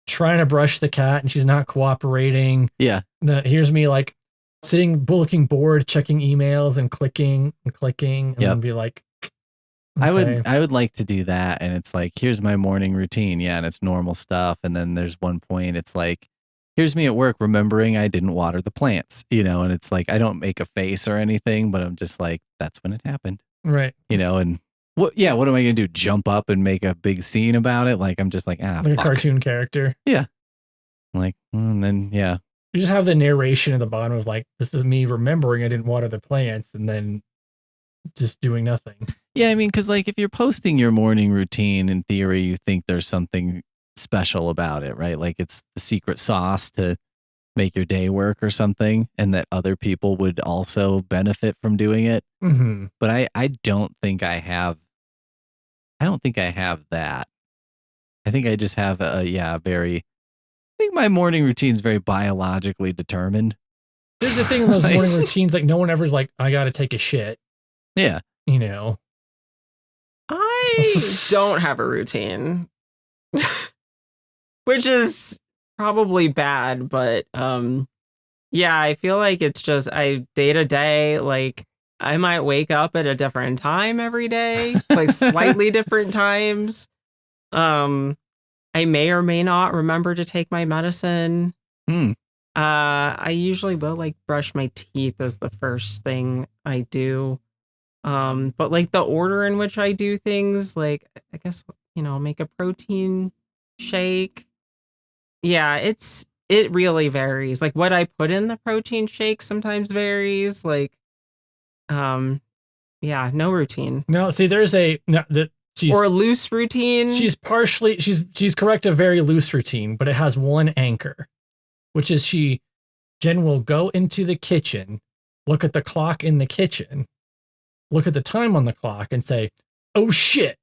trying to brush the cat and she's not cooperating. Yeah. Here's me like sitting, looking bored, checking emails and clicking, and then be like, okay. I would like to do that. And it's like, here's my morning routine. Yeah. And it's normal stuff. And then there's one point, it's like, here's me at work remembering I didn't water the plants, and it's like, I don't make a face or anything, but I'm just like, that's when it happened. Right. And what am I going to do? Jump up and make a big scene about it? Like, I'm just like, like a cartoon character. Yeah. Like, and then, yeah. You just have the narration at the bottom of like, this is me remembering I didn't water the plants and then just doing nothing. Yeah. I mean, cause like if you're posting your morning routine, in theory, you think there's something special about it, right? Like it's the secret sauce to make your day work or something, and that other people would also benefit from doing it. Mm-hmm. But I don't think I have that. I think I just have I think my morning routine is very biologically determined. There's a thing in those morning routines, like no one ever's like, I gotta take a shit. Yeah. I don't have a routine. Which is probably bad, but I feel like it's just day to day, like I might wake up at a different time every day, like slightly different times. I may or may not remember to take my medicine. I usually will like brush my teeth as the first thing I do. But like the order in which I do things, like I guess, make a protein shake. Yeah, it really varies. Like what I put in the protein shake sometimes varies. Like, no routine. No, see, there's or a loose routine. She's correct, a very loose routine, but it has one anchor, which is Jen will go into the kitchen, look at the clock in the kitchen, look at the time on the clock, and say, "Oh shit."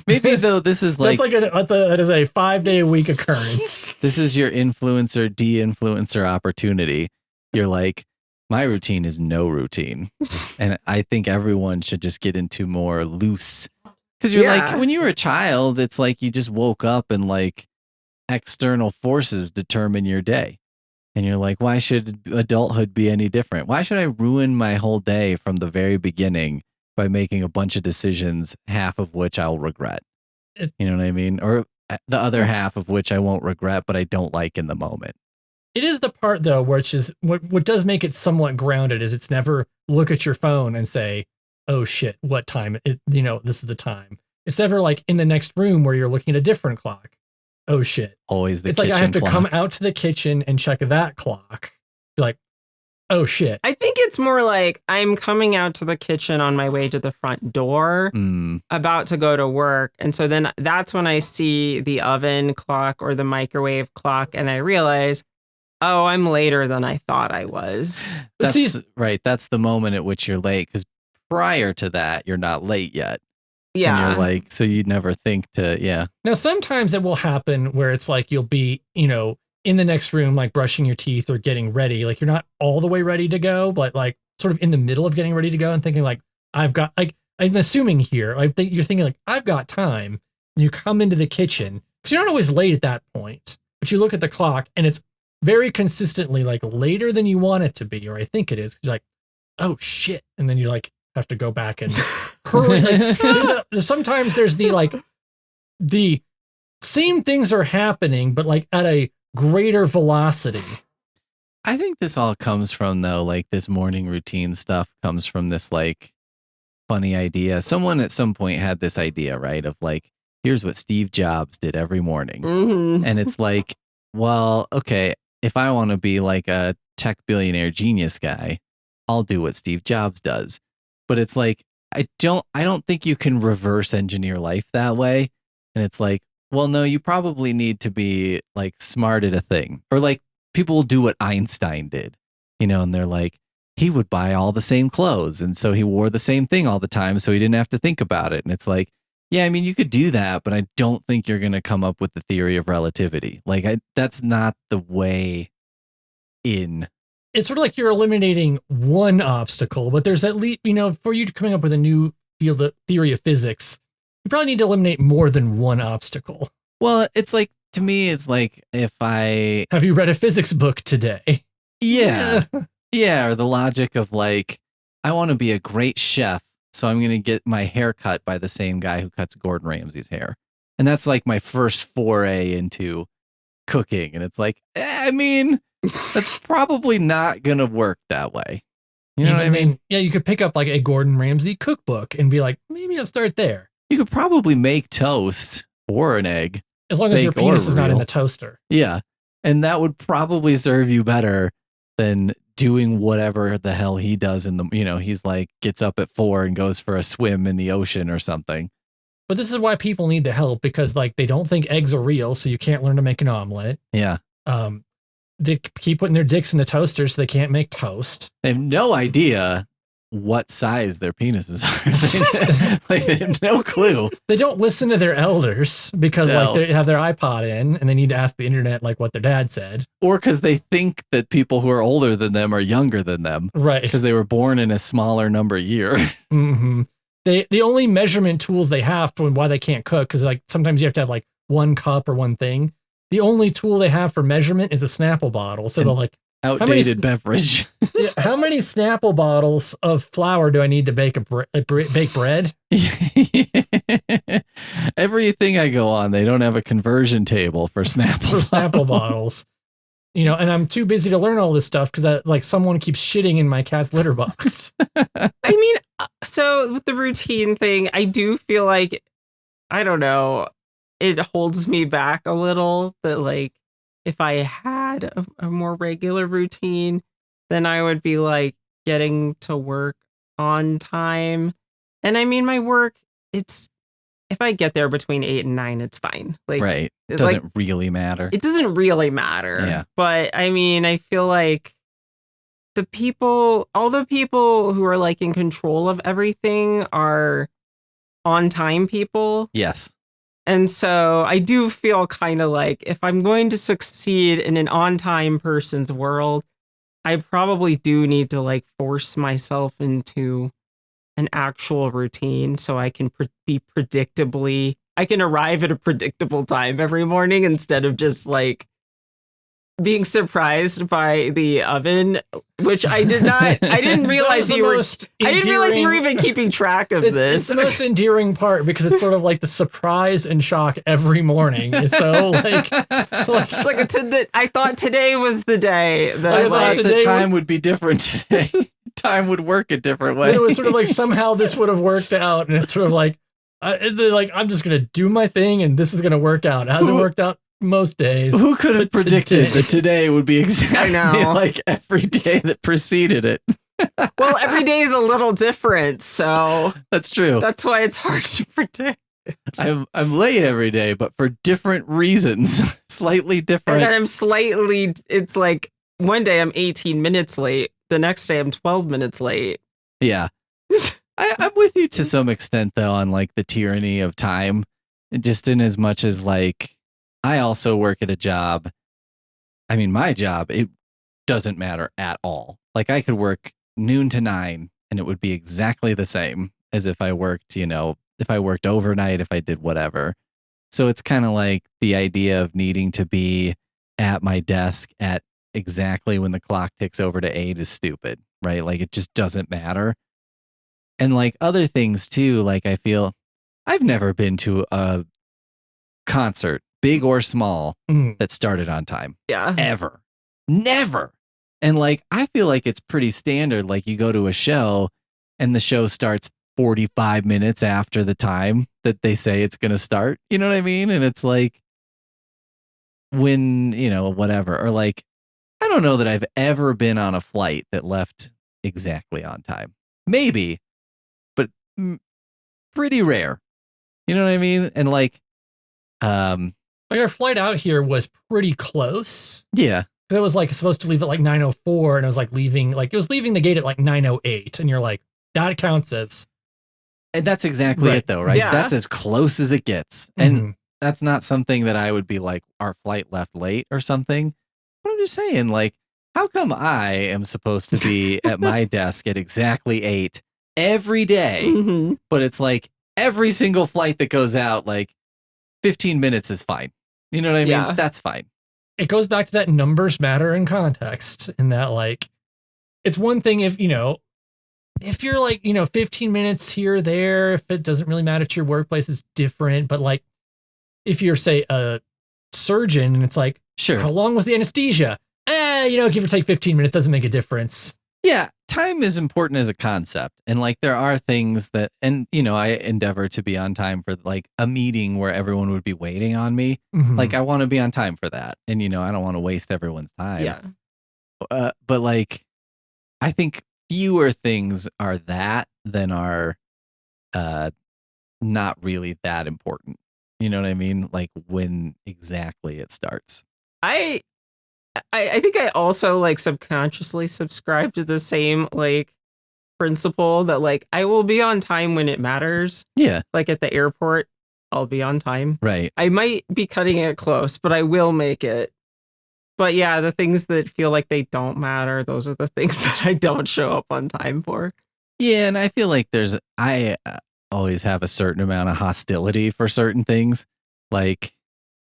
Maybe though this is like that is a 5-day-a-week occurrence. This is your influencer de-influencer opportunity. You're like, my routine is no routine, and I think everyone should just get into more loose. Because you're like, when you were a child, it's like you just woke up and like external forces determine your day, and you're like, why should adulthood be any different? Why should I ruin my whole day from the very beginning by making a bunch of decisions, half of which I'll regret? You know what I mean? Or the other half of which I won't regret, but I don't like in the moment. It is the part though, which is what does make it somewhat grounded, is it's never look at your phone and say, "Oh shit, what time? This is the time." It's never like in the next room where you're looking at a different clock. Oh shit! Always the kitchen clock. It's like I have to come out to the kitchen and check that clock. Be like, oh shit. I think it's more like I'm coming out to the kitchen on my way to the front door, about to go to work. And so then that's when I see the oven clock or the microwave clock and I realize, oh, I'm later than I thought I was. That's right. That's the moment at which you're late, because prior to that, you're not late yet. Yeah. And you're like, so you'd never think to, yeah. Now, sometimes it will happen where it's like you'll be, in the next room, like brushing your teeth or getting ready. Like you're not all the way ready to go, but like sort of in the middle of getting ready to go and thinking like, I'm assuming here, I think you're thinking like, I've got time. And you come into the kitchen because you're not always late at that point, but you look at the clock and it's very consistently like later than you want it to be, or I think it is. You're like, oh shit. And then you like have to go back and hurry. Like, sometimes there's the same things are happening, but like at a greater velocity. I think this all comes from though, like this morning routine stuff comes from this like funny idea. Someone at some point had this idea, right? Of like, here's what Steve Jobs did every morning. Mm-hmm. And it's like, well, okay, if I want to be like a tech billionaire genius guy, I'll do what Steve Jobs does. But it's like, I don't think you can reverse engineer life that way. And it's like, well, no, you probably need to be like smart at a thing, or like people will do what Einstein did, and they're like, he would buy all the same clothes. And so he wore the same thing all the time. So he didn't have to think about it. And it's like, Yeah, I mean, you could do that, but I don't think you're going to come up with the theory of relativity. Like, that's not the way in. It's sort of like you're eliminating one obstacle, but there's at least, for you coming up with a new field of theory of physics, you probably need to eliminate more than one obstacle. Well, it's like, to me, it's like if I... Have you read a physics book today? Yeah. Yeah, or the logic of like, I want to be a great chef, so I'm going to get my hair cut by the same guy who cuts Gordon Ramsay's hair. And that's like my first foray into cooking. And it's like, I mean, that's probably not going to work that way. You know what I mean? Yeah, you could pick up like a Gordon Ramsay cookbook and be like, maybe I'll start there. You could probably make toast or an egg. As long as your penis is not in the toaster. Yeah. And that would probably serve you better than doing whatever the hell he does in the, he's like, gets up at 4 and goes for a swim in the ocean or something. But this is why people need the help, because like they don't think eggs are real, so you can't learn to make an omelet. Yeah. They keep putting their dicks in the toaster, so they can't make toast. They have no idea what size their penises are. Like, they have no clue. They don't listen to their elders because like they have their iPod in and they need to ask the internet like what their dad said. Or because they think that people who are older than them are younger than them. Right. Because they were born in a smaller number year. Mm-hmm. The only measurement tools they have for why they can't cook, because like sometimes you have to have like one cup or one thing. The only tool they have for measurement is a Snapple bottle. So they're like, outdated beverage. How many Snapple bottles of flour do I need to bake bake bread? Everything I go on, they don't have a conversion table for Snapple bottles. And I'm too busy to learn all this stuff because like someone keeps shitting in my cat's litter box. I mean, so with the routine thing, I do feel like, I don't know, it holds me back a little that like if I had a more regular routine, then I would be like getting to work on time. And I mean, my work, if I get there between 8 and 9, it's fine. Like, right. It doesn't really matter. It doesn't really matter. Yeah. But I mean, I feel like all the people who are like in control of everything are on time people. Yes. And so I do feel kind of like if I'm going to succeed in an on-time person's world, I probably do need to like force myself into an actual routine so I can I can arrive at a predictable time every morning instead of just like being surprised by the oven, which I didn't realize you were even keeping track of this. It's the most endearing part because it's sort of like the surprise and shock every morning. So like it's like I thought today was the day that I thought the time would be different today. Time would work a different way. It was sort of like somehow this would have worked out, and it's sort of like I'm just gonna do my thing, and this is gonna work out. It hasn't worked out most days. Who could have predicted that today would be exactly like every day that preceded it? Well, every day is a little different, so that's true. That's why it's hard to predict. I'm late every day, but for different reasons, slightly different. And then it's like one day I'm 18 minutes late, the next day I'm 12 minutes late. Yeah. I'm with you to some extent though on like the tyranny of time, just in as much as like I also work at a job. I mean, my job, it doesn't matter at all. Like I could work noon to 9 and it would be exactly the same as if I worked, if I worked overnight, if I did whatever. So it's kind of like the idea of needing to be at my desk at exactly when the clock ticks over to 8 is stupid, right? Like it just doesn't matter. And like other things too, like I feel I've never been to a concert, big or small, that started on time. Yeah. Ever. Never. And like, I feel like it's pretty standard. Like you go to a show and the show starts 45 minutes after the time that they say it's going to start. You know what I mean? And it's like when, whatever. Or like, I don't know that I've ever been on a flight that left exactly on time. Maybe, but pretty rare. You know what I mean? And like our flight out here was pretty close. Yeah. It was like supposed to leave at like 9:04 and it was like leaving the gate at like 9:08. And you're like, that counts as And that's exactly Right. it, though, right? Yeah. That's as close as it gets. And Mhm. that's not something that I would be like, our flight left late or something. But I'm just saying, like, how come I am supposed to be at my desk at exactly 8 every day? Mhm. But it's like every single flight that goes out, like 15 minutes is fine. You know what I mean? Yeah. That's fine. It goes back to that numbers matter in context, and that like it's one thing if if you're like 15 minutes here or there, if it doesn't really matter to your workplace, it's different. But like if you're say a surgeon and it's like, Sure. how long was the anesthesia? Give or take 15 minutes doesn't make a difference. Yeah, time is important as a concept. And like there are things that, and I endeavor to be on time for like a meeting where everyone would be waiting on me. Mhm. Like I want to be on time for that. And I don't want to waste everyone's time. Yeah. But like, I think fewer things are that than are not really that important. You know what I mean? Like when exactly it starts. I think I also like subconsciously subscribe to the same like principle that like I will be on time when it matters. Yeah. Like at the airport, I'll be on time. Right. I might be cutting it close, but I will make it. But yeah, the things that feel like they don't matter, those are the things that I don't show up on time for. Yeah, and I feel like I always have a certain amount of hostility for certain things. Like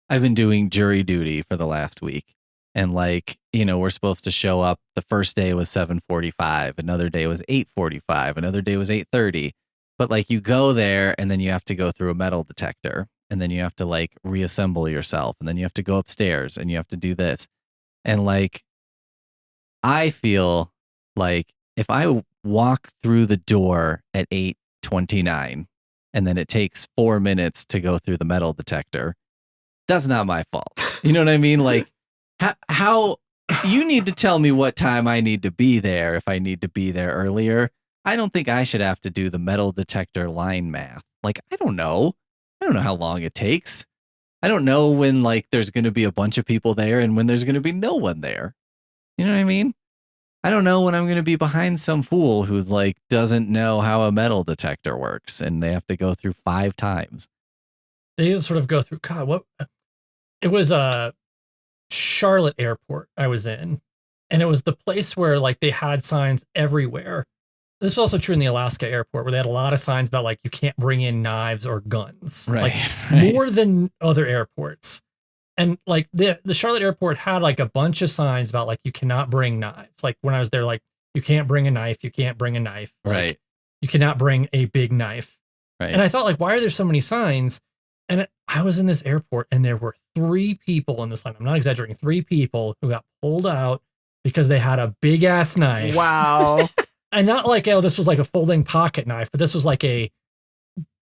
I've been doing jury duty for the last week. And like, we're supposed to show up. The first day was 7:45, another day was 8:45, another day was 8:30. But like you go there and then you have to go through a metal detector and then you have to like reassemble yourself and then you have to go upstairs and you have to do this. And like I feel like if I walk through the door at 8:29 and then it takes 4 minutes to go through the metal detector, that's not my fault. You know what I mean? Like how you need to tell me what time I need to be there if I need to be there earlier. I don't think I should have to do the metal detector line math. Like, I don't know. I don't know how long it takes. I don't know when like there's going to be a bunch of people there and when there's going to be no one there. You know what I mean? I don't know when I'm going to be behind some fool who's like doesn't know how a metal detector works and they have to go through 5 times. They sort of go through what it was a Charlotte airport I was in, and it was the place where like they had signs everywhere. This is also true in the Alaska airport where they had a lot of signs about like you can't bring in knives or guns, Right, like right. more than other airports. And like the Charlotte airport had like a bunch of signs about like you cannot bring knives. Like when I was there, like you can't bring a knife, you can't bring a knife, like, Right. you cannot bring a big knife. Right. And I thought like, why are there so many signs? And I was in this airport and there were 3 people in this line. I'm not exaggerating. 3 people who got pulled out because they had a big ass knife. Wow. And not like, this was like a folding pocket knife, but this was like a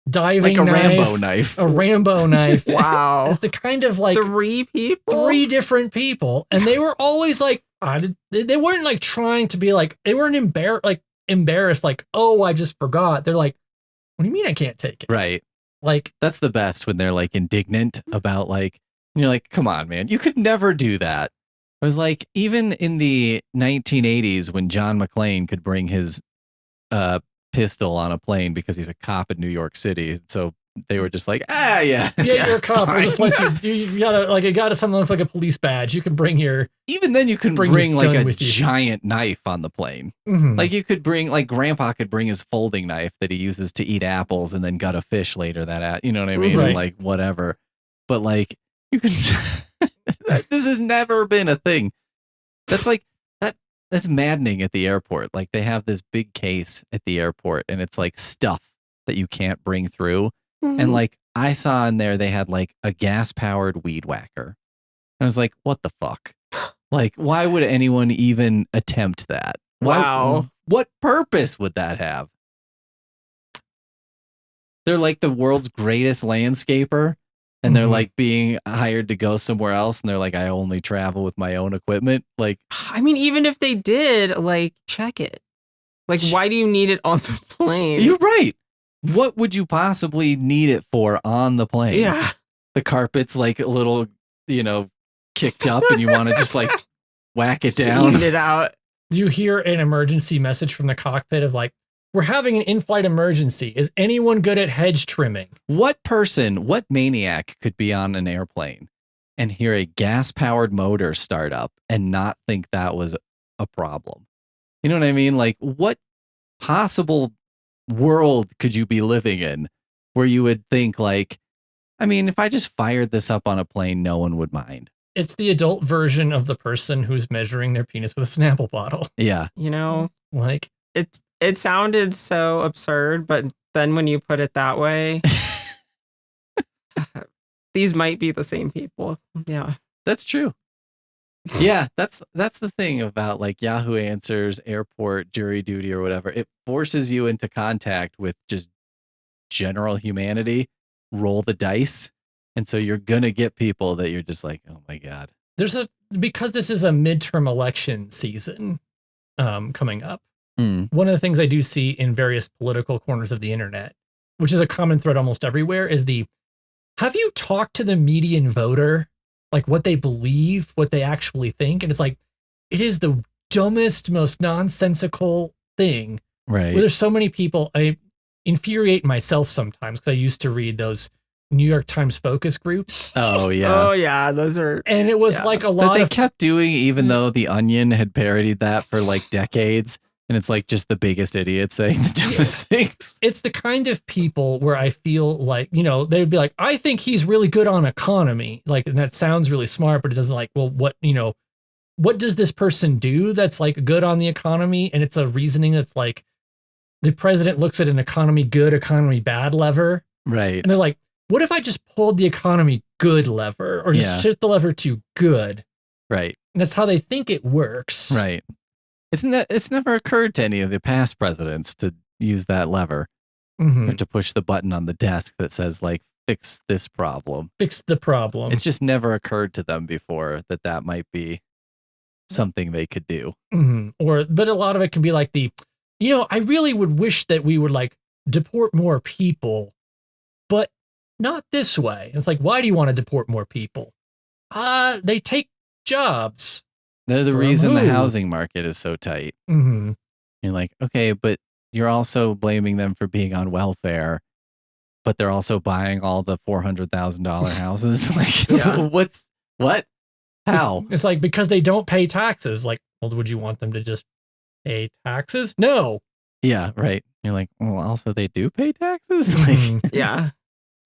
diving like a knife, Rambo knife. a Rambo knife. Wow. It's the kind of like 3 people? 3 different people. And they were always like, they weren't like trying to be like, they weren't embarrassed. Like, oh, I just forgot. They're like, what do you mean I can't take it? Right. Like, that's the best when they're like indignant about like, you're like, come on, man, you could never do that. I was like, even in the 1980s when John McClane could bring his pistol on a plane because he's a cop in New York City. So they were just like, yeah. Yeah, you're a cop. We'll just let you gotta like, it got something that looks like a police badge. You can bring your. Even then you can bring like a giant knife on the plane. Mm-hmm. Like you could bring, like Grandpa could bring his folding knife that he uses to eat apples and then gut a fish later you know what I mean? Right. And like whatever. But like you can, this has never been a thing. That's like, that's maddening at the airport. Like they have this big case at the airport and it's like stuff that you can't bring through. Mm-hmm. And like I saw in there, they had like a gas powered weed whacker. I was like, what the fuck? Like, why would anyone even attempt that? Wow. What purpose would that have? They're like the world's greatest landscaper. And they're like being hired to go somewhere else. And they're like, I only travel with my own equipment. Like, I mean, even if they did, like, check it. Like, why do you need it on the plane? You're right. What would you possibly need it for on the plane? Yeah. The carpet's like a little, kicked up and you want to just like whack it down. Eat it out. Do you hear an emergency message from the cockpit of like, we're having an in-flight emergency. Is anyone good at hedge trimming? What maniac could be on an airplane and hear a gas-powered motor start up and not think that was a problem? You know what I mean? Like, what possible world could you be living in where you would think like, I mean, if I just fired this up on a plane, no one would mind. It's the adult version of the person who's measuring their penis with a Snapple bottle. Yeah. You know, like it sounded so absurd, but then when you put it that way, these might be the same people. Yeah. That's true. Yeah, that's the thing about like Yahoo Answers, airport, jury duty, or whatever. It forces you into contact with just general humanity. Roll the dice, and so you're gonna get people that you're just like, oh my god. Because this is a midterm election season coming up. Mm. One of the things I do see in various political corners of the internet, which is a common thread almost everywhere, is have you talked to the median voter? Like what they believe, what they actually think. And it's like, it is the dumbest, most nonsensical thing. Right. Where there's so many people, I infuriate myself sometimes because I used to read those New York Times focus groups. Oh, yeah. Oh, yeah. Those are. And it was like a lot that they kept doing, even though The Onion had parodied that for like decades. And it's like just the biggest idiots saying the dumbest things. It's the kind of people where I feel like, they'd be like, I think he's really good on economy. Like, and that sounds really smart, but it doesn't like, well, what does this person do that's like good on the economy? And it's a reasoning that's like, the president looks at an economy good, economy bad lever. Right. And they're like, what if I just pulled the economy good lever or just shift the lever to good? Right. And that's how they think it works. Right. It's never occurred to any of the past presidents to use that lever or to push the button on the desk that says like, fix this problem. Fix the problem. It's just never occurred to them before that might be something they could do. Mm-hmm. But a lot of it can be like I really would wish that we would like deport more people, but not this way. It's like, why do you want to deport more people? They take jobs. They're the reason the housing market is so tight. Mm-hmm. You're like, okay, but you're also blaming them for being on welfare, but they're also buying all the $400,000 houses. Like, what? How? It's like, because they don't pay taxes. Like, well, would you want them to just pay taxes? No. Yeah, right. You're like, well, also they do pay taxes? Like, yeah.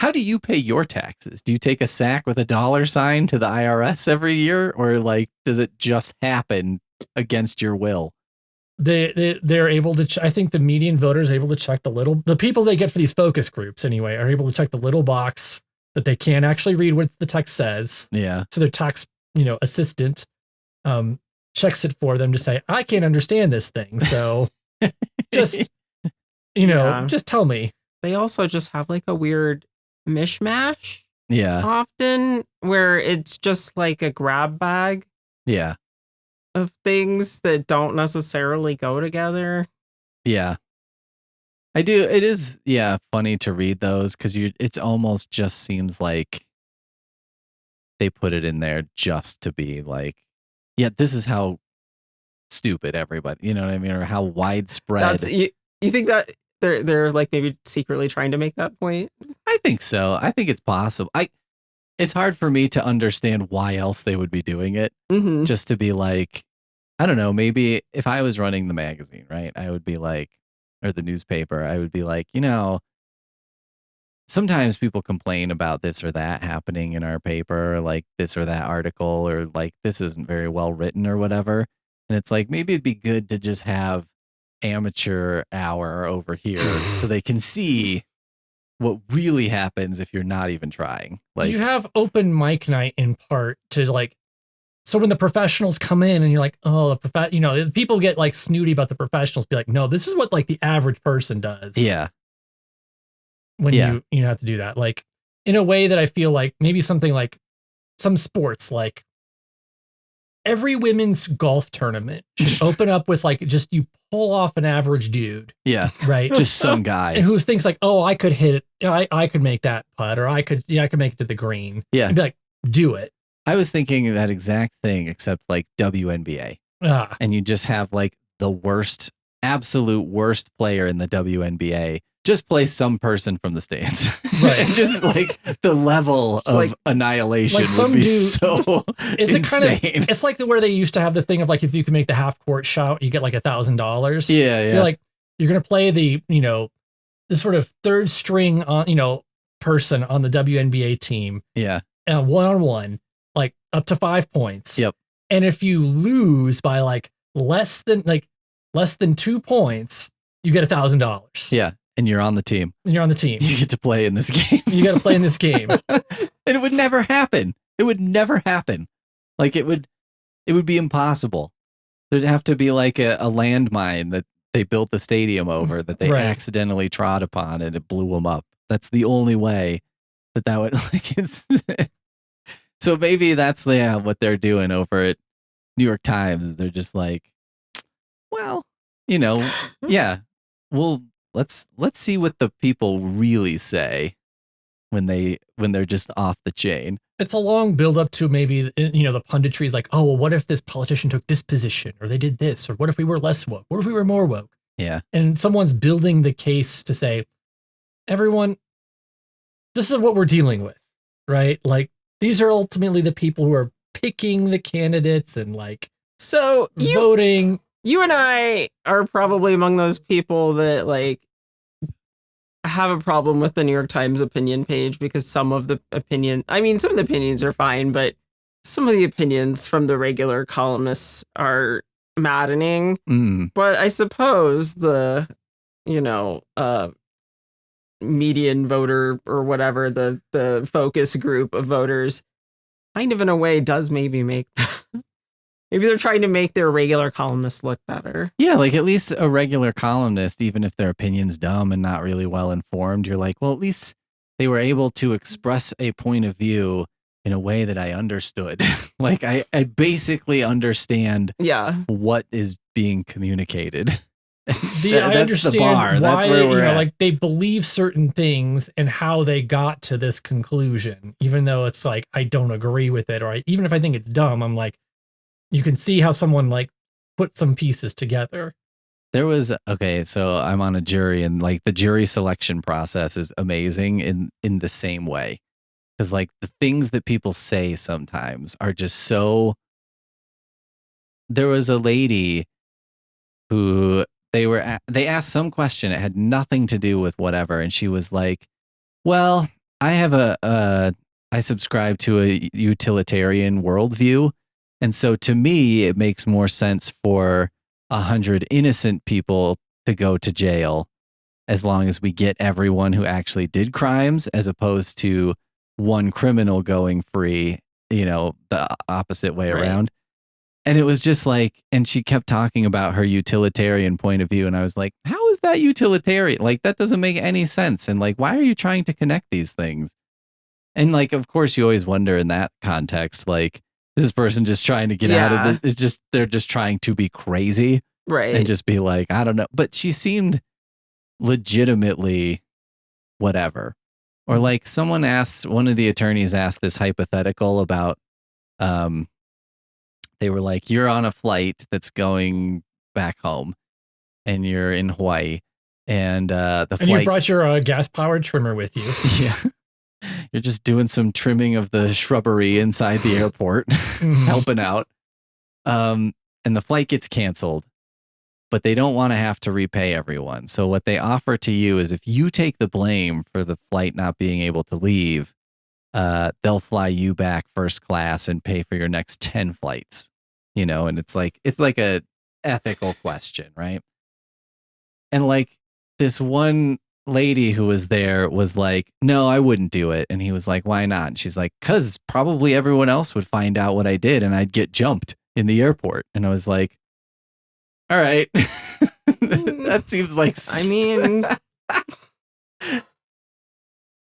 How do you pay your taxes? Do you take a sack with a dollar sign to the IRS every year? Or like, does it just happen against your will? They're able to, I think the median voter is able to check the people they get for these focus groups anyway, are able to check the little box that they can't actually read what the text says. Yeah. So their tax, assistant checks it for them to say, I can't understand this thing. So just, just tell me. They also just have like a weird mishmash. Yeah. Often where it's just like a grab bag. Yeah. Of things that don't necessarily go together. Yeah. I do. It is, funny to read those because it almost just seems like they put it in there just to be like, yeah, this is how stupid everybody, you know what I mean? Or how widespread. You think that they're like maybe secretly trying to make that point? I think so. I think it's possible. It's hard for me to understand why else they would be doing it. Mm-hmm. Just to be like, I don't know, maybe if I was running the magazine, right? I would be like, or the newspaper, I would be like, sometimes people complain about this or that happening in our paper, or like this or that article, or like this isn't very well written or whatever. And it's like, maybe it'd be good to just have amateur hour over here so they can see what really happens if you're not even trying. Like, you have open mic night in part to like, so when the professionals come in and you're like, oh, people get like snooty about the professionals, be like, no, this is what like the average person does. Yeah. When you have to do that, like in a way that I feel like maybe something like some sports, like every women's golf tournament should open up with like, just you pull off an average dude. Yeah. Right. Just some guy who thinks like, oh, I could hit it. I could make that putt, or I could make it to the green. Yeah. And be like, do it. I was thinking that exact thing, except like WNBA. And you just have like the worst absolute worst player in the WNBA, just play some person from the stands. Right. And just like the level of like- annihilation like some would be dude- so It's insane. it's like where they used to have the thing of like, if you can make the half court shot, you get like $1,000. Yeah, yeah. You're like, you're going to play the sort of third string on, person on the WNBA team Yeah. and one-on-one, like up to 5 points. Yep. And if you lose by like less than 2 points, you get $1,000. Yeah. And you're on the team. And you're on the team. You get to play in this game. You got to play in this game. And it would never happen. It would never happen. Like it would be impossible. There'd have to be like a landmine that they built the stadium over that they Right. accidentally trod upon and it blew them up. That's the only way that would like it's so maybe that's what they're doing over at New York Times. They're just like, well, yeah, well, let's see what the people really say when they're just off the chain. It's a long build up to maybe, the punditry is like, oh, well, what if this politician took this position or they did this? Or what if we were less woke? What if we were more woke? Yeah. And someone's building the case to say, everyone, this is what we're dealing with, right? Like, these are ultimately the people who are picking the candidates and like So voting. you and I are probably among those people that like have a problem with the New York Times opinion page because some of the opinions are fine, but some of the opinions from the regular columnists are maddening. But I suppose the, median voter or whatever, the focus group of voters kind of in a way does maybe make maybe they're trying to make their regular columnists look better. Yeah, like at least a regular columnist, even if their opinion's dumb and not really well informed, you're like, well, at least they were able to express a point of view in a way that I understood. Like I basically understand what is being communicated. I understand the bar. why, That's where we're at. like they believe certain things and how they got to this conclusion, even though it's like, I don't agree with it. Or even if I think it's dumb, I'm like, you can see how someone like put some pieces together. There was, so I'm on a jury and like the jury selection process is amazing in the same way. Because like the things that people say sometimes are just so. There was a lady who they asked some question. It had nothing to do with whatever. And she was like, well, I subscribe to a utilitarian worldview. And so to me, it makes more sense for 100 innocent people to go to jail as long as we get everyone who actually did crimes, as opposed to one criminal going free, the opposite way around. And it was just like, and she kept talking about her utilitarian point of view. And I was like, how is that utilitarian? Like, that doesn't make any sense. And like, why are you trying to connect these things? And like, of course, you always wonder in that context, like, is this person just trying to get out of it? It's just, they're just trying to be crazy. Right. And just be like, I don't know. But she seemed legitimately whatever. Or like one of the attorneys asked this hypothetical about, they were like, you're on a flight that's going back home and you're in Hawaii and you brought your gas powered trimmer with you. Yeah. You're just doing some trimming of the shrubbery inside the airport, helping out. And the flight gets canceled, but they don't want to have to repay everyone. So what they offer to you is if you take the blame for the flight not being able to leave, they'll fly you back first class and pay for your next 10 flights, and it's like a ethical question, right? And like this one lady who was there was like, no, I wouldn't do it. And he was like, why not? And she's like, because probably everyone else would find out what I did and I'd get jumped in the airport. And I was like, all right. That seems like,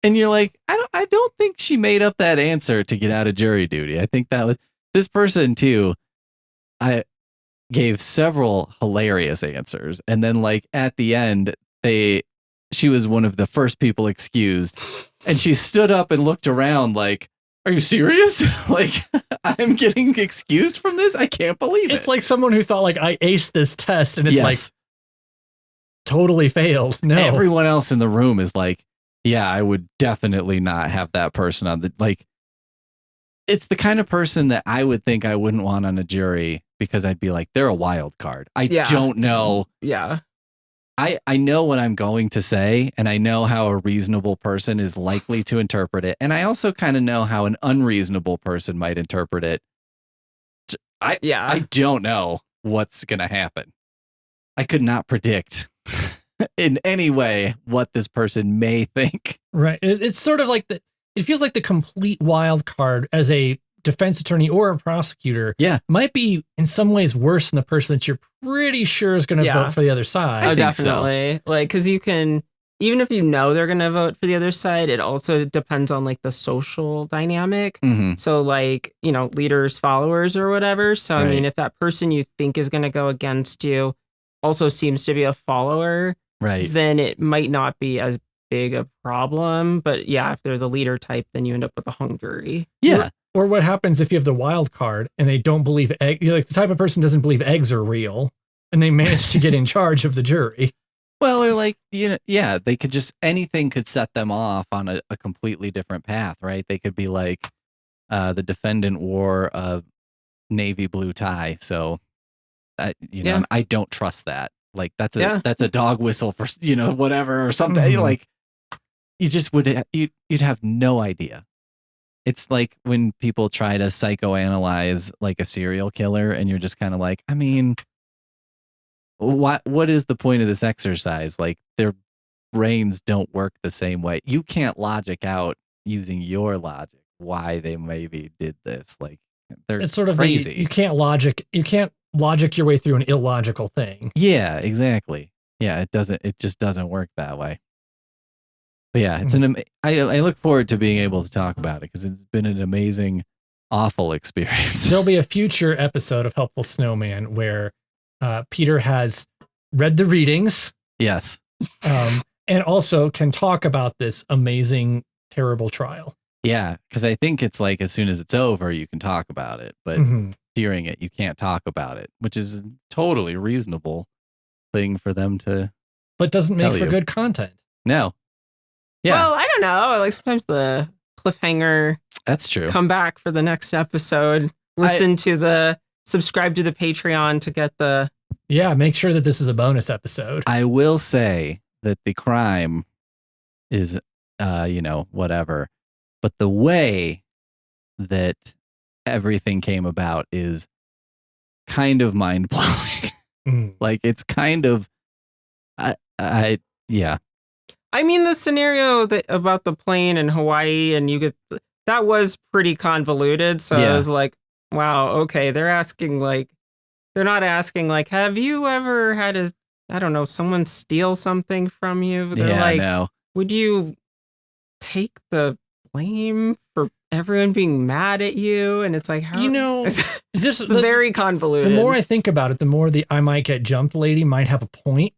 and you're like, I don't think she made up that answer to get out of jury duty. I think that was this person too. I gave several hilarious answers. And then like at the end, she was one of the first people excused, and she stood up and looked around like, are you serious? Like, I'm getting excused from this? I can't believe it. It's like someone who thought like, I aced this test, and it's like, totally failed. No. Everyone else in the room is like, yeah, I would definitely not have that person on the, like, it's the kind of person that I would think I wouldn't want on a jury because I'd be like, they're a wild card. I don't know. Yeah. I know what I'm going to say, and I know how a reasonable person is likely to interpret it. And I also kind of know how an unreasonable person might interpret it. I don't know what's going to happen. I could not predict in any way what this person may think. Right. It's sort of like it feels like the complete wild card as a defense attorney or a prosecutor might be in some ways worse than the person that you're pretty sure is going to vote for the other side. Oh, definitely. So. Like, because you can, even if you know they're going to vote for the other side, it also depends on like the social dynamic. Mm-hmm. So like, you know, leaders, followers or whatever. So, I mean, if that person you think is going to go against you also seems to be a follower, then it might not be as big a problem. But yeah, if they're the leader type, then you end up with a hung jury. Yeah. Or what happens if you have the wild card and they don't believe like the type of person doesn't believe eggs are real and they manage to get in charge of the jury. Well, they're like, you know, yeah, they could just, anything could set them off on a completely different path, right? They could be like, the defendant wore a navy blue tie. So, know, I don't trust that. Like that's a dog whistle for, you know, whatever or something. Mm-hmm. Like you just you'd have no idea. It's like when people try to psychoanalyze like a serial killer and you're just kind of like, I mean, what is the point of this exercise? Like their brains don't work the same way. You can't logic out using your logic why they maybe did this. Like it's sort of crazy. You can't logic your way through an illogical thing. Yeah, exactly. Yeah, it just doesn't work that way. But yeah, it's I look forward to being able to talk about it because it's been an amazing, awful experience. There'll be a future episode of Helpful Snowman where Peter has read the readings. Yes. And also can talk about this amazing, terrible trial. Yeah, because I think it's like as soon as it's over, you can talk about it. But during it, you can't talk about it, which is a totally reasonable thing for them to. But doesn't make for good content. No. Yeah. Well, I don't know. Like sometimes the cliffhanger. That's true. Come back for the next episode. Subscribe to the Patreon to get the. Yeah, make sure that this is a bonus episode. I will say that the crime is, whatever. But the way that everything came about is kind of mind blowing. Like it's kind of, yeah. I mean, the scenario about the plane in Hawaii and that was pretty convoluted. So I was like, wow, okay. They're not asking like, have you ever had someone steal something from you? They're like, no. Would you take the blame for everyone being mad at you? And it's like, how? This is very convoluted. The more I think about it, the more the I might get jumped lady might have a point.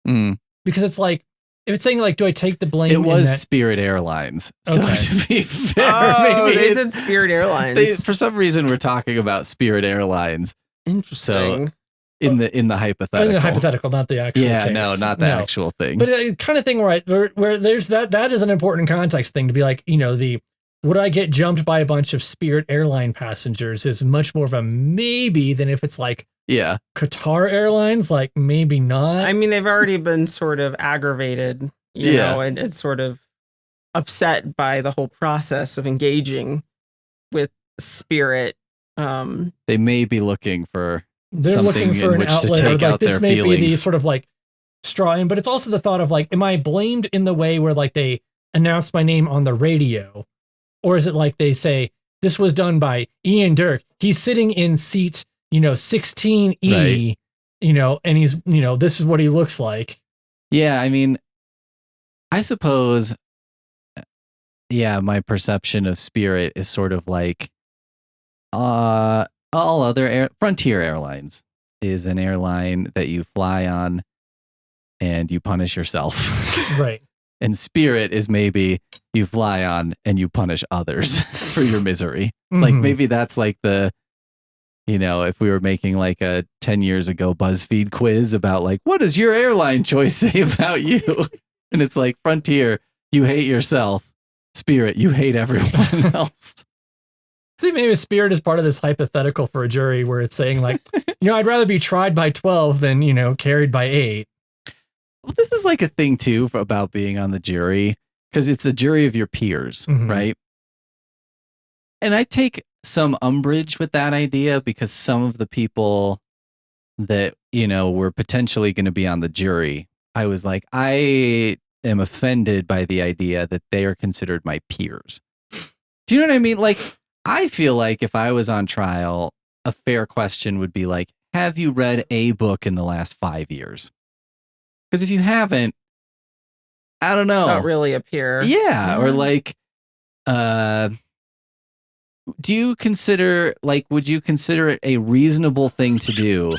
Because it's like, if it's saying like, do I take the blame? It was Spirit Airlines. Okay. So to be fair, maybe they said Spirit Airlines. For some reason, we're talking about Spirit Airlines. Interesting. So in the hypothetical. In the hypothetical, not the actual case. No, not the actual thing. But a kind of thing where there's that is an important context thing to be like, would I get jumped by a bunch of Spirit airline passengers is much more of a maybe than if it's like Qatar Airlines, like maybe not. I mean, they've already been sort of aggravated, you know, and it's sort of upset by the whole process of engaging with Spirit. They may be looking for They're looking for an outlet, or like this may be the sort of like straw. But it's also the thought of like, am I blamed in the way where like they announce my name on the radio, or is it like they say this was done by Ian Dirk? He's sitting in seat 16E, and he's this is what he looks like. Yeah, I mean, I suppose. Yeah, my perception of Spirit is sort of like, all other Frontier Airlines is an airline that you fly on and you punish yourself. Right. And Spirit is maybe you fly on and you punish others for your misery. Like maybe that's like the, you know, if we were making like a 10 years ago BuzzFeed quiz about like, what does your airline choice say about you? And it's like, Frontier, you hate yourself. Spirit, you hate everyone else. See, maybe Spirit is part of this hypothetical for a jury where it's saying like, I'd rather be tried by 12 than, carried by 8. Well, this is like a thing too about being on the jury, because it's a jury of your peers, right? And I take some umbrage with that idea because some of the people that, were potentially going to be on the jury, I was like, I am offended by the idea that they are considered my peers. Do you know what I mean? Like, I feel like if I was on trial, a fair question would be like, have you read a book in the last 5 years? Because if you haven't, I don't know. Not really a peer. Yeah. Or like, do you consider, like, would you consider it a reasonable thing to do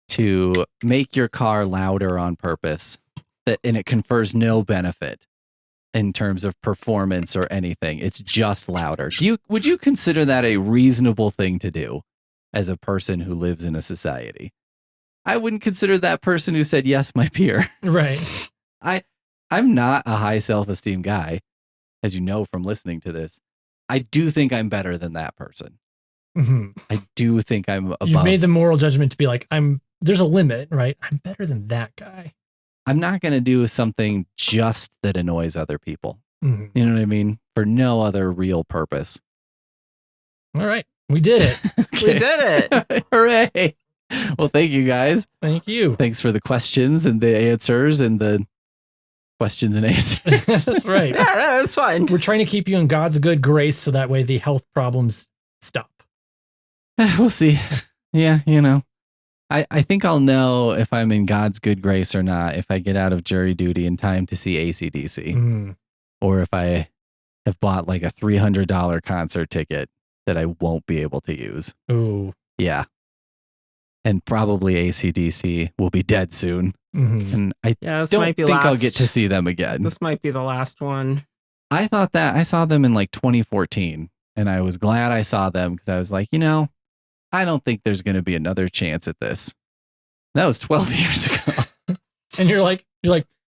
to make your car louder on purpose and it confers no benefit in terms of performance or anything? It's just louder. Would you consider that a reasonable thing to do as a person who lives in a society? I wouldn't consider that person who said, yes, my peer. Right. I'm not a high self-esteem guy, as you know from listening to this. I do think I'm better than that person. I do think I'm above. You've made the moral judgment to be like, there's a limit, right? I'm better than that guy. I'm not going to do something just that annoys other people. You know what I mean? For no other real purpose. All right. We did it. We did it. Hooray. Well, thank you guys. Thank you. Thanks for the questions and the answers and the questions and answers. That's right. Yeah, that was fun. We're trying to keep you in God's good grace so that way the health problems stop. We'll see. Yeah, I think I'll know if I'm in God's good grace or not if I get out of jury duty in time to see AC/DC, or if I have bought like a $300 concert ticket that I won't be able to use. Ooh. Yeah. And probably AC/DC will be dead soon. And I don't think I'll get to see them again. This might be the last one. I thought that I saw them in like 2014, and I was glad I saw them because I was like, I don't think there's going to be another chance at this. That was 12 years ago. And you're like,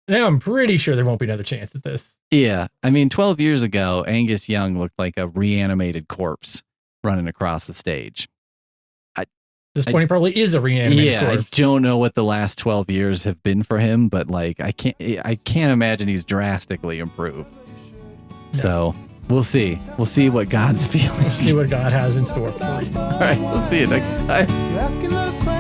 now I'm pretty sure there won't be another chance at this. Yeah. I mean, 12 years ago, Angus Young looked like a reanimated corpse running across the stage. This point, he probably is a reanimated corpse. I don't know what the last 12 years have been for him, but like, I can't imagine he's drastically improved. Yeah. So we'll see. We'll see what God's feeling. We'll see what God has in store for you. All right. We'll see you next time. You're asking the question.